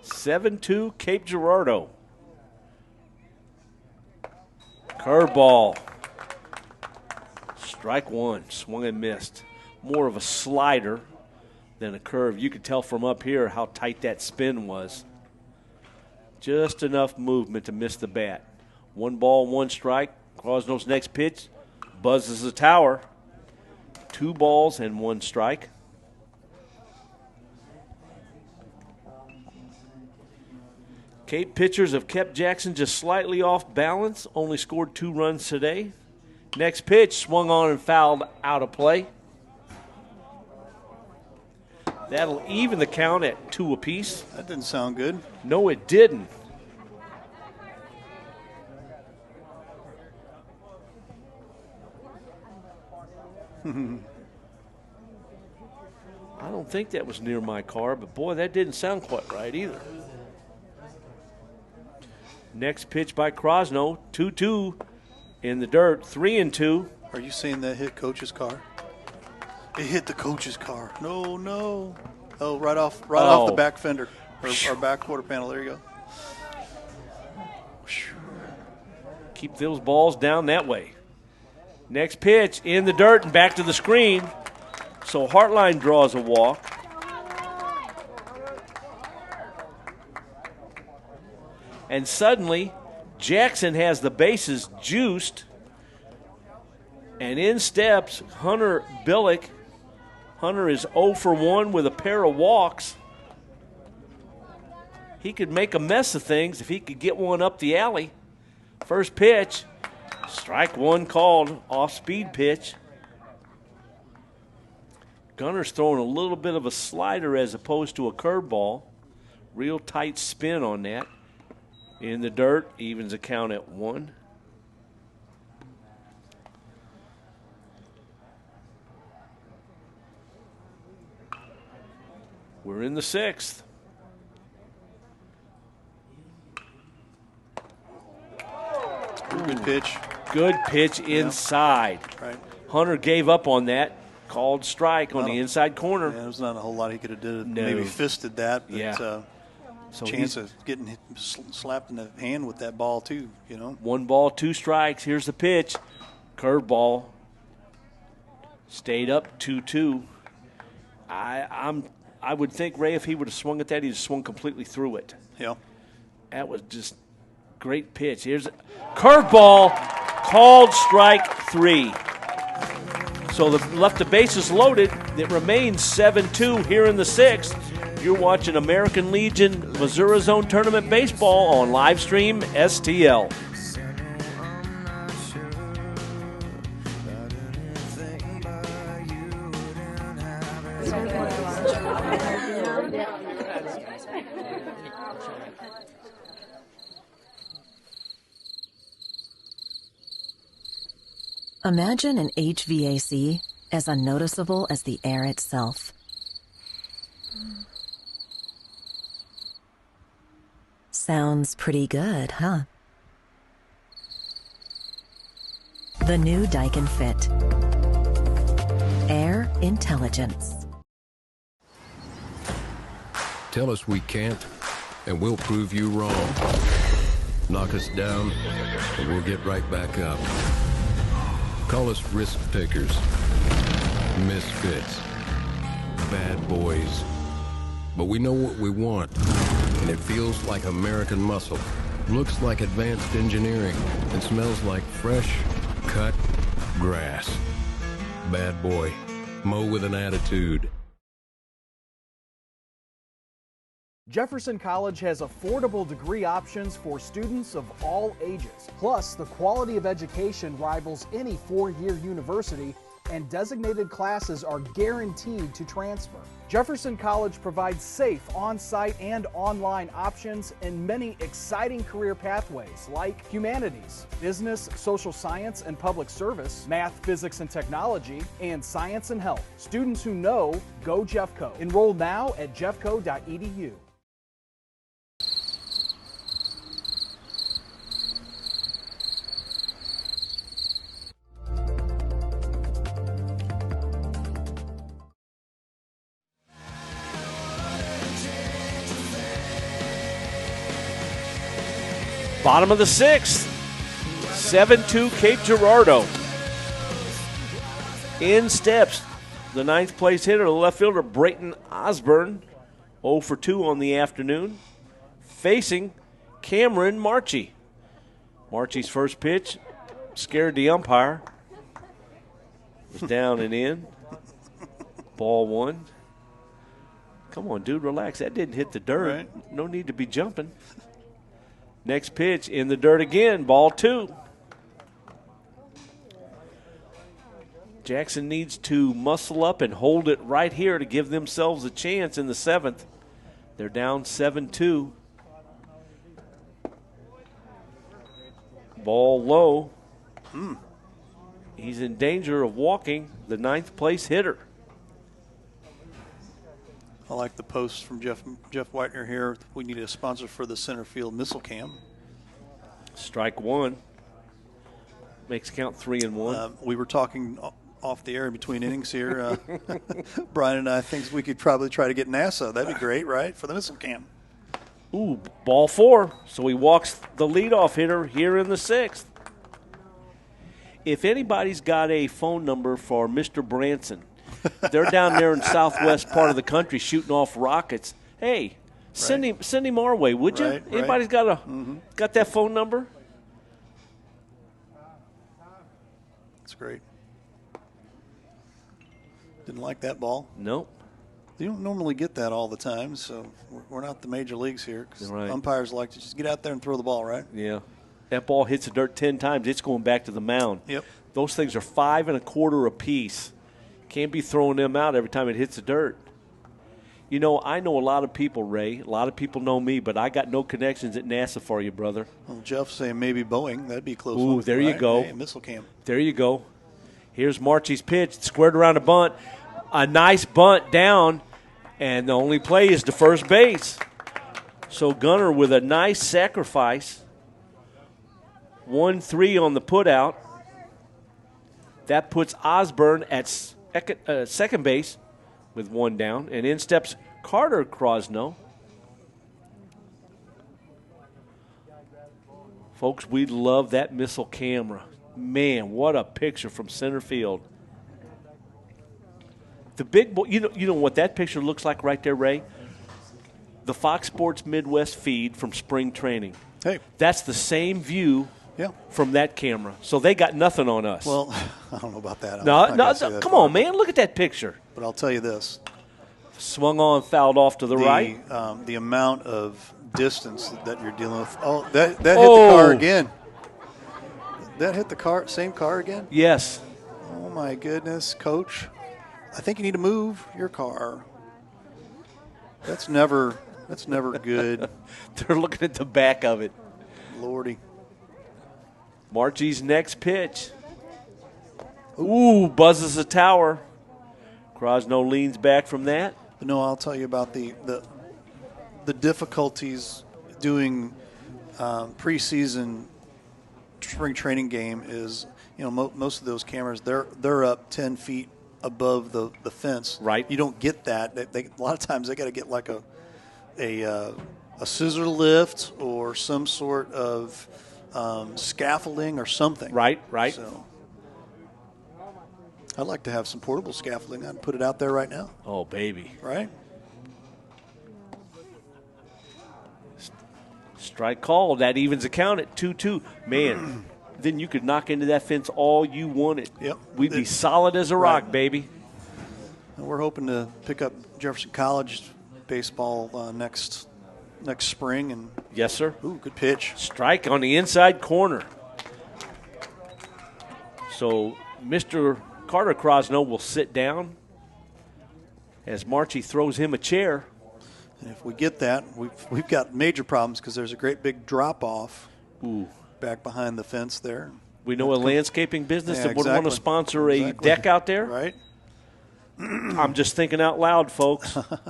(7-2) Cape Girardeau. Curveball. Strike 1. Swung and missed. More of a slider than a curve. You could tell from up here how tight that spin was. Just enough movement to miss the bat. 1 ball, 1 strike. Crosno's next pitch buzzes the tower. 2 balls and 1 strike. Cape pitchers have kept Jackson just slightly off balance. Only scored 2 runs today. Next pitch, swung on and fouled out of play. That'll even the count at 2 apiece. That didn't sound good. No, it didn't. I don't think that was near my car, but boy, that didn't sound quite right either. Next pitch by Krosno, 2-2 in the dirt, 3-2. Are you saying that hit Coach's car? It hit the coach's car. No. Oh, right off the back fender or back quarter panel. There you go. Keep those balls down that way. Next pitch in the dirt and back to the screen. So Hartline draws a walk. And suddenly, Jackson has the bases juiced. And in steps Hunter Billick. Hunter is 0 for 1 with a pair of walks. He could make a mess of things if he could get one up the alley. First pitch, strike one called, off-speed pitch. Gunner's throwing a little bit of a slider as opposed to a curveball. Real tight spin on that. In the dirt, evens a count at 1. We're in the 6th. Good pitch. Good pitch inside. Right. Hunter gave up on that. Called strike on the inside corner. Yeah, there's not a whole lot he could have did. No. Maybe fisted that. But, yeah. So chance of getting slapped in the hand with that ball too, you know. 1 ball, 2 strikes. Here's the pitch. Curveball. Stayed up 2-2. I would think, Ray, if he would have swung at that, he'd have swung completely through it. Yeah. That was just great pitch. Here's a curveball, called strike 3. So left the bases loaded. It remains 7-2 here in the 6th. You're watching American Legion Missouri Zone Tournament Baseball on live stream STL. Imagine an HVAC as unnoticeable as the air itself. Sounds pretty good, huh? The new Daikin Fit. Air intelligence. Tell us we can't, and we'll prove you wrong. Knock us down, and we'll get right back up. Call us risk takers, misfits, bad boys. But we know what we want, and it feels like American muscle, looks like advanced engineering, and smells like fresh, cut grass. Bad boy. Mow with an attitude. Jefferson College has affordable degree options for students of all ages. Plus, the quality of education rivals any four-year university, and designated classes are guaranteed to transfer. Jefferson College provides safe on-site and online options and many exciting career pathways like humanities, business, social science and public service, math, physics and technology, and science and health. Students who know, go Jeffco. Enroll now at jeffco.edu. Bottom of the 6th, 7-2 Cape Girardeau. In steps the 9th place hitter, the left fielder Brayton Osborne, 0 for 2 on the afternoon, facing Cameron Marchie. Marchie's first pitch scared the umpire. It was down and in. Ball 1. Come on, dude, relax. That didn't hit the dirt. Right. No need to be jumping. Next pitch in the dirt again, ball 2. Jackson needs to muscle up and hold it right here to give themselves a chance in the 7th. They're down 7-2. Ball low. He's in danger of walking the 9th place hitter. I like the post from Jeff Whitener here. We need a sponsor for the center field missile cam. Strike one. Makes count 3-1. We were talking off the air in between innings here. Brian and I think we could probably try to get NASA. That'd be great, right, for the missile cam. Ooh, ball 4. So he walks the leadoff hitter here in the 6th. If anybody's got a phone number for Mr. Branson, they're down there in southwest part of the country shooting off rockets. Hey, send him our way, would you? Right, Anybody's got got that phone number? That's great. Didn't like that ball. Nope. You don't normally get that all the time, so we're not the major leagues here. 'Cause umpires like to just get out there and throw the ball, right? Yeah. That ball hits the dirt 10 times. It's going back to the mound. Yep. Those things are 5 1/4 apiece. Can't be throwing them out every time it hits the dirt. You know, I know a lot of people, Ray. A lot of people know me, but I got no connections at NASA for you, brother. Well, Jeff's saying maybe Boeing. That'd be close. Ooh, there you go. Hey, missile cam. There you go. Here's Marchie's pitch. Squared around a bunt. A nice bunt down, and the only play is to first base. So Gunner with a nice sacrifice. 1-3 on the putout. That puts Osborne at second base with 1 down, and in steps Carter Crosno. Folks, we love that missile camera. Man, what a picture from center field. The big boy, you know what that picture looks like right there, Ray? The Fox Sports Midwest feed from spring training. Hey. That's the same view Yeah. from that camera. So they got nothing on us. Well, I don't know about that. No, come on, man. Look at that picture. But I'll tell you this. Swung on, fouled off to the right. The amount of distance that you're dealing with. Oh, that hit the car again. That hit the car, same car again? Yes. Oh, my goodness, Coach. I think you need to move your car. That's never good. They're looking at the back of it. Lordy. Marchie's next pitch. Ooh, buzzes the tower. Crosno leans back from that. But no, I'll tell you about the difficulties doing preseason spring training game is, most of those cameras, they're up 10 feet above the fence. Right. You don't get that. A lot of times they got to get like a scissor lift or some sort of scaffolding or something. Right. So I'd like to have some portable scaffolding. I'd put it out there right now. Oh, baby. Right? Strike called. That evens the count at 2-2. Man, then you could knock into that fence all you wanted. Yep. We'd be solid as a rock, baby. And we're hoping to pick up Jefferson College baseball next spring. And yes, sir. Ooh, good pitch. Strike on the inside corner. So Mr. Carter Crosno will sit down as Marchie throws him a chair. And if we get that, we've got major problems because there's a great big drop-off back behind the fence there. We know a landscaping business that would want to sponsor a Exactly. deck out there. Right. I'm just thinking out loud, folks. A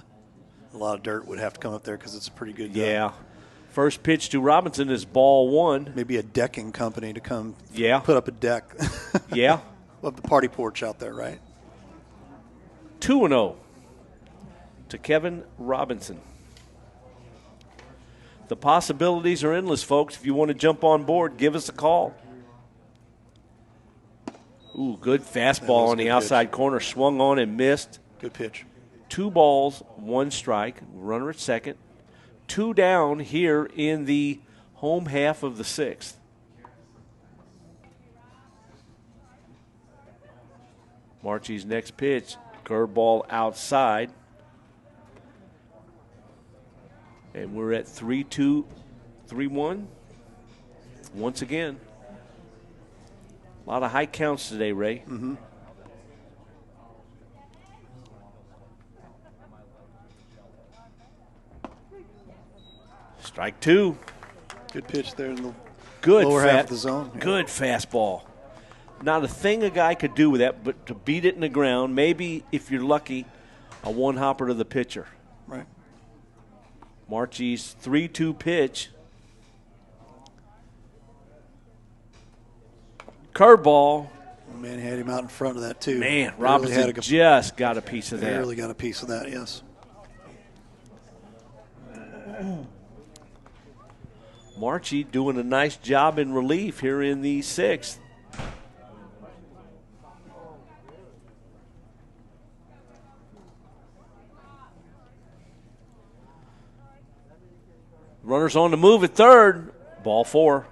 lot of dirt would have to come up there because it's a pretty good Yeah. First pitch to Robinson is ball 1. Maybe a decking company to come put up a deck. Yeah. Of the party porch out there, right? 2-0 to Kevin Robinson. The possibilities are endless, folks. If you want to jump on board, give us a call. Ooh, good fastball on the outside corner. Swung on and missed. Good pitch. 2 balls, 1 strike. Runner at second. 2 down here in the home half of the 6th. Marchie's next pitch, curveball outside. And we're at 3-2, 3-1. Once again. A lot of high counts today, Ray. Mm-hmm. Strike two. Good pitch there in the Good lower half of the zone. Yeah. Good fastball. Not a thing a guy could do with that but to beat it in the ground. Maybe, if you're lucky, a one-hopper to the pitcher. Right. Marchie's 3-2 pitch. Curveball. Man, he had him out in front of that, too. Man, Robinson just got a piece of that. Barely got a piece of that, yes. Marchie doing a nice job in relief here in the sixth. Runners on the move at third. Ball four.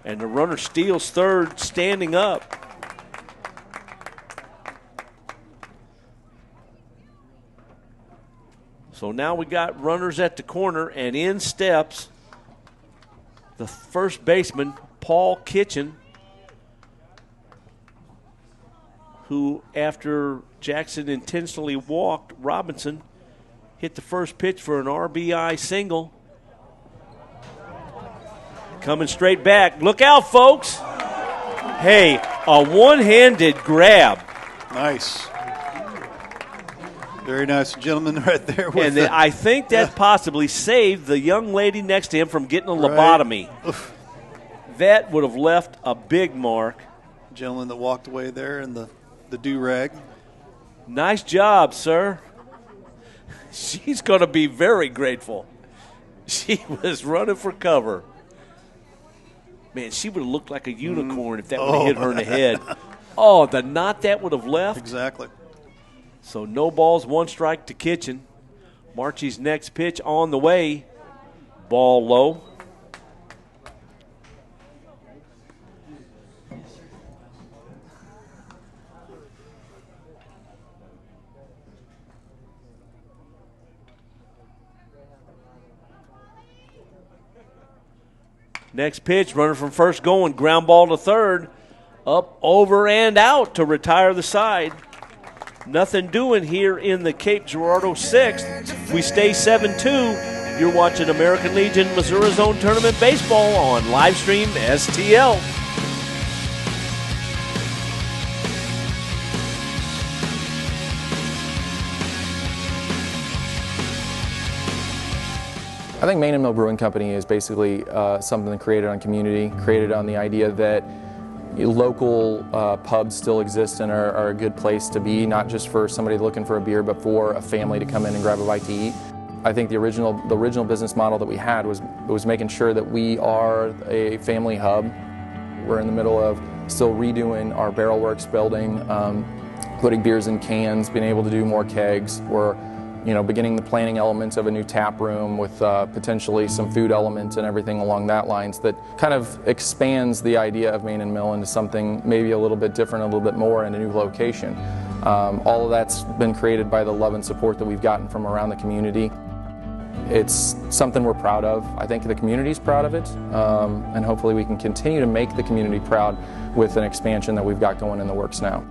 And the runner steals third, standing up. So now we got runners at the corner, and in steps the first baseman, Paul Kitchen, who, after Jackson intentionally walked Robinson, hit the first pitch for an RBI single. Coming straight back. Look out, folks. Hey, a one-handed grab. Nice. Very nice gentleman right there. And I think that possibly saved the young lady next to him from getting a lobotomy. That would have left a big mark. Gentleman that walked away there in the do-rag. Nice job, sir. She's going to be very grateful. She was running for cover. Man, she would have looked like a unicorn if that would have hit her in the head. Oh, the knot that would have left. Exactly. So no balls, one strike to Kitchen. Marchie's next pitch on the way. Ball low. Next pitch, runner from first going, ground ball to third. Up, over, and out to retire the side. Nothing doing here in the Cape Girardeau sixth. We stay 7-2. You're watching American Legion Missouri Zone Tournament Baseball on Livestream STL. I think Main and Mill Brewing Company is basically something created on community, created on the idea that local pubs still exist and are a good place to be, not just for somebody looking for a beer, but for a family to come in and grab a bite to eat. I think the original business model that we had was making sure that we are a family hub. We're in the middle of still redoing our Barrel Works building, putting beers in cans, being able to do more kegs. We're beginning the planning elements of a new tap room with potentially some food elements and everything along that lines that kind of expands the idea of Main and Mill into something maybe a little bit different, a little bit more in a new location. All of that's been created by the love and support that we've gotten from around the community. It's something we're proud of. I think the community's proud of it, and hopefully we can continue to make the community proud with an expansion that we've got going in the works now.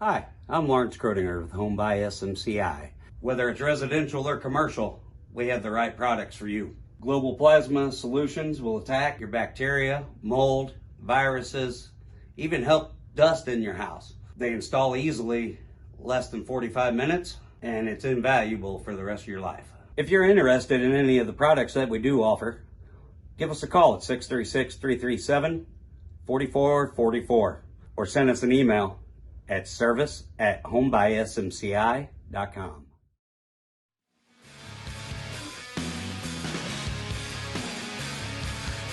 Hi, I'm Lawrence Krodinger with Home by SMCI. Whether it's residential or commercial, we have the right products for you. Global Plasma Solutions will attack your bacteria, mold, viruses, even help dust in your house. They install easily, less than 45 minutes, and it's invaluable for the rest of your life. If you're interested in any of the products that we do offer, give us a call at 636-337-4444 or send us an email at service@homebysmci.com.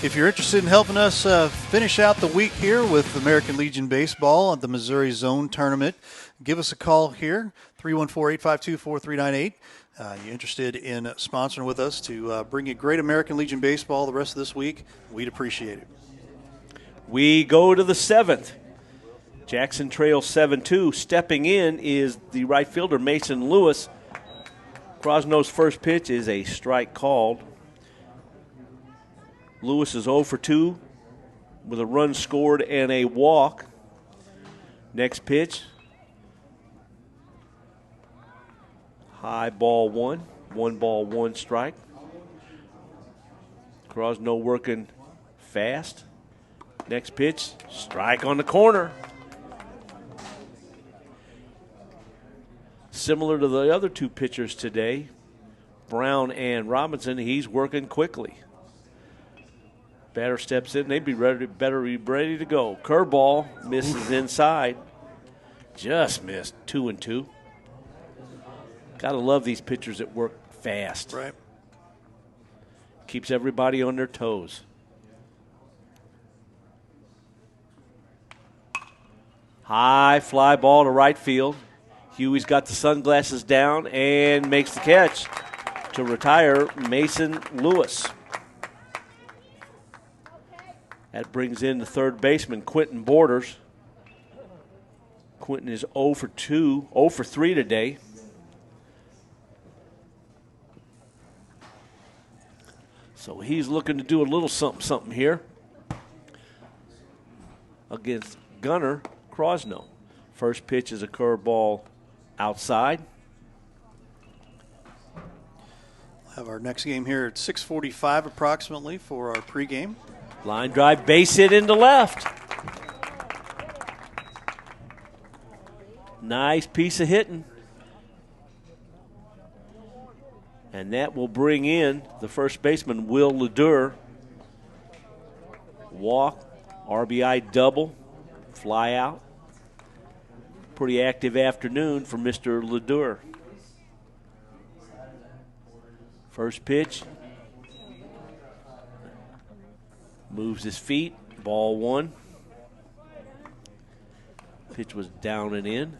If you're interested in helping us finish out the week here with American Legion Baseball at the Missouri Zone Tournament, give us a call here, 314-852-4398. You're interested in sponsoring with us to bring you great American Legion Baseball the rest of this week, we'd appreciate it. We go to the seventh. Jackson trails 7-2. Stepping in is the right fielder, Mason Lewis. Krosno's first pitch is a strike called. Lewis is 0 for 2 with a run scored and a walk. Next pitch. High ball 1. 1 ball, 1 strike. Crosno working fast. Next pitch, strike on the corner. Similar to the other two pitchers today, Brown and Robinson, he's working quickly. Batter steps in, they'd be ready to go. Curveball misses inside. Just missed. 2-2. Gotta love these pitchers that work fast. Right. Keeps everybody on their toes. High fly ball to right field. Huey's got the sunglasses down and makes the catch to retire Mason Lewis. That brings in the third baseman, Quentin Borders. Quentin is 0 for 3 today. So he's looking to do a little something here against Gunnar Crosno. First pitch is a curveball outside. We'll have our next game here at 6:45 approximately for our pregame. Line drive, base hit into left. Nice piece of hitting. And that will bring in the first baseman, Will Ledoux. Walk, RBI double, fly out. Pretty active afternoon for Mr. Ledoux. First pitch. Moves his feet, ball 1. Pitch was down and in.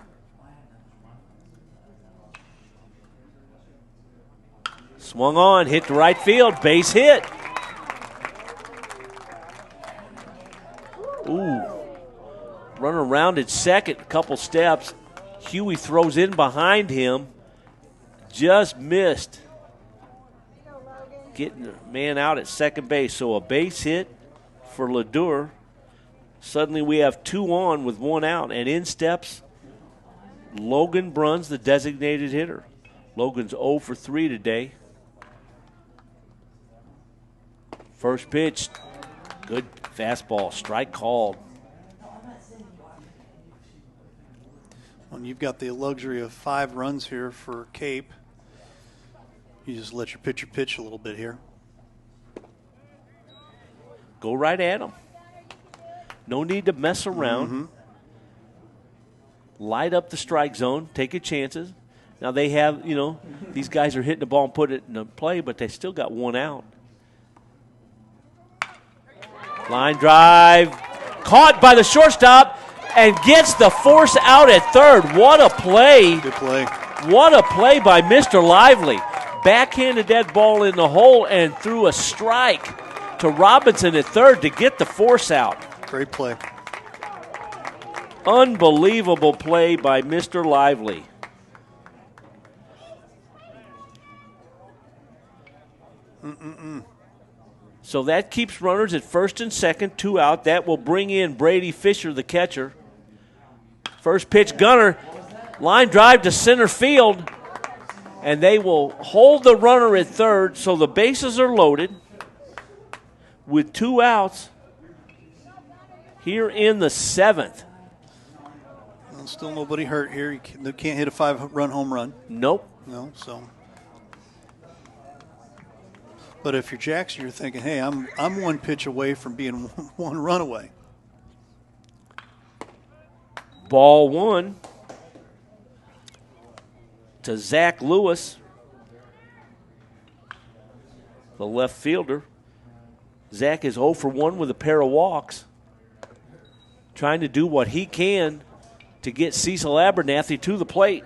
Swung on, hit to right field, base hit. Ooh. Runner rounded second, a couple steps. Huey throws in behind him. Just missed. Getting the man out at second base. So a base hit for Ledoux. Suddenly we have 2 on with 1 out. And in steps Logan Bruns, the designated hitter. Logan's 0 for 3 today. First pitch, good fastball, strike called. Well, you've got the luxury of 5 runs here for Cape. You just let your pitcher pitch a little bit here. Go right at him. No need to mess around. Mm-hmm. Light up the strike zone, take your chances. Now they have, these guys are hitting the ball and put it in the play, but they still got 1 out. Line drive, caught by the shortstop, and gets the force out at third. What a play. Good play. What a play by Mr. Lively. Backhanded that ball in the hole and threw a strike to Robinson at third to get the force out. Great play. Unbelievable play by Mr. Lively. So that keeps runners at first and second, 2 out. That will bring in Brady Fisher, the catcher. First pitch, Gunner. Line drive to center field. And they will hold the runner at third, so the bases are loaded with 2 outs here in the 7th. Well, still nobody hurt here. You can't hit a 5-run home run. Nope. No, so. But if you're Jackson, you're thinking, hey, I'm 1 pitch away from being 1 run away. Ball 1 to Zach Lewis, the left fielder. Zach is 0 for 1 with a pair of walks, trying to do what he can to get Cecil Abernathy to the plate.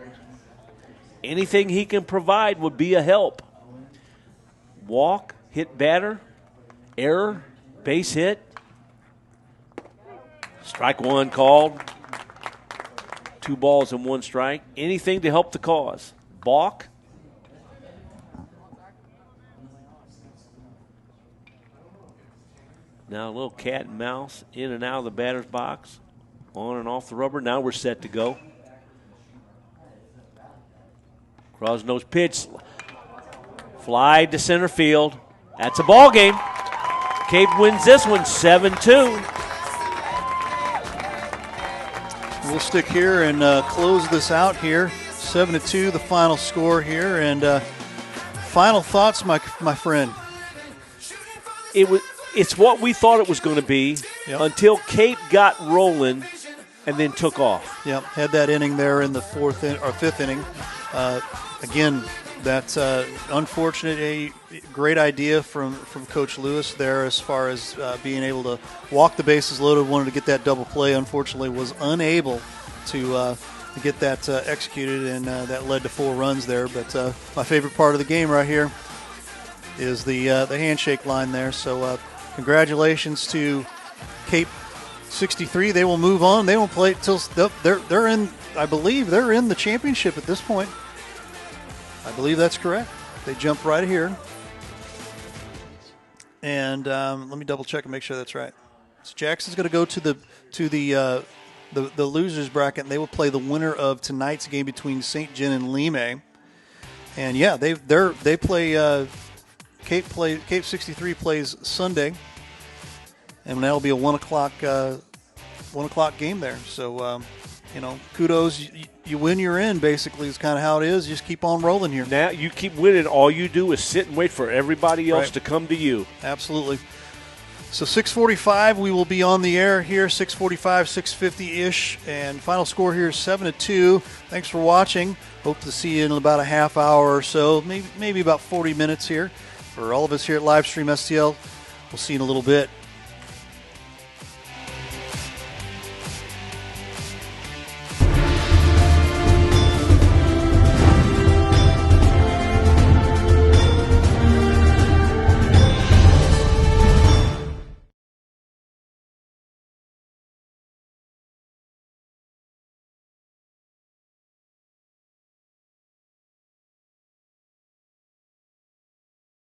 Anything he can provide would be a help. Walk, hit batter, error, base hit. Strike 1 called. 2 balls and 1 strike. Anything to help the cause. Balk. Now a little cat and mouse in and out of the batter's box. On and off the rubber. Now we're set to go. Draws nose pitch. Fly to center field. That's a ball game. Cape wins this one 7-2. We'll stick here and close this out here. 7-2, the final score here. And final thoughts, my friend. It's what we thought it was going to be until Cape got rolling and then took off. Yep, had that inning there in the fifth inning. Again, that's unfortunate. A great idea from Coach Lewis there as far as being able to walk the bases loaded. Wanted to get that double play. Unfortunately, was unable to get that executed, and that led to 4 runs there. But my favorite part of the game right here is the handshake line there. So congratulations to Cape 63. They will move on. They won't play till they're in. I believe they're in the championship at this point. I believe that's correct. They jump right here. And let me double check and make sure that's right. So Jackson's going to go to the losers bracket, and they will play the winner of tonight's game between St. John and Lime. And yeah, they play. Cape 63 plays Sunday, and that'll be a 1 o'clock game there. So kudos. You win, you're in. Basically, is kind of how it is. You just keep on rolling here. Now you keep winning. All you do is sit and wait for everybody else to come to you. Absolutely. So 6:45, we will be on the air here. 6:45, 6:50-ish, and final score here is 7-2. Thanks for watching. Hope to see you in about a half hour or so, maybe about 40 minutes here. For all of us here at Livestream STL, we'll see you in a little bit.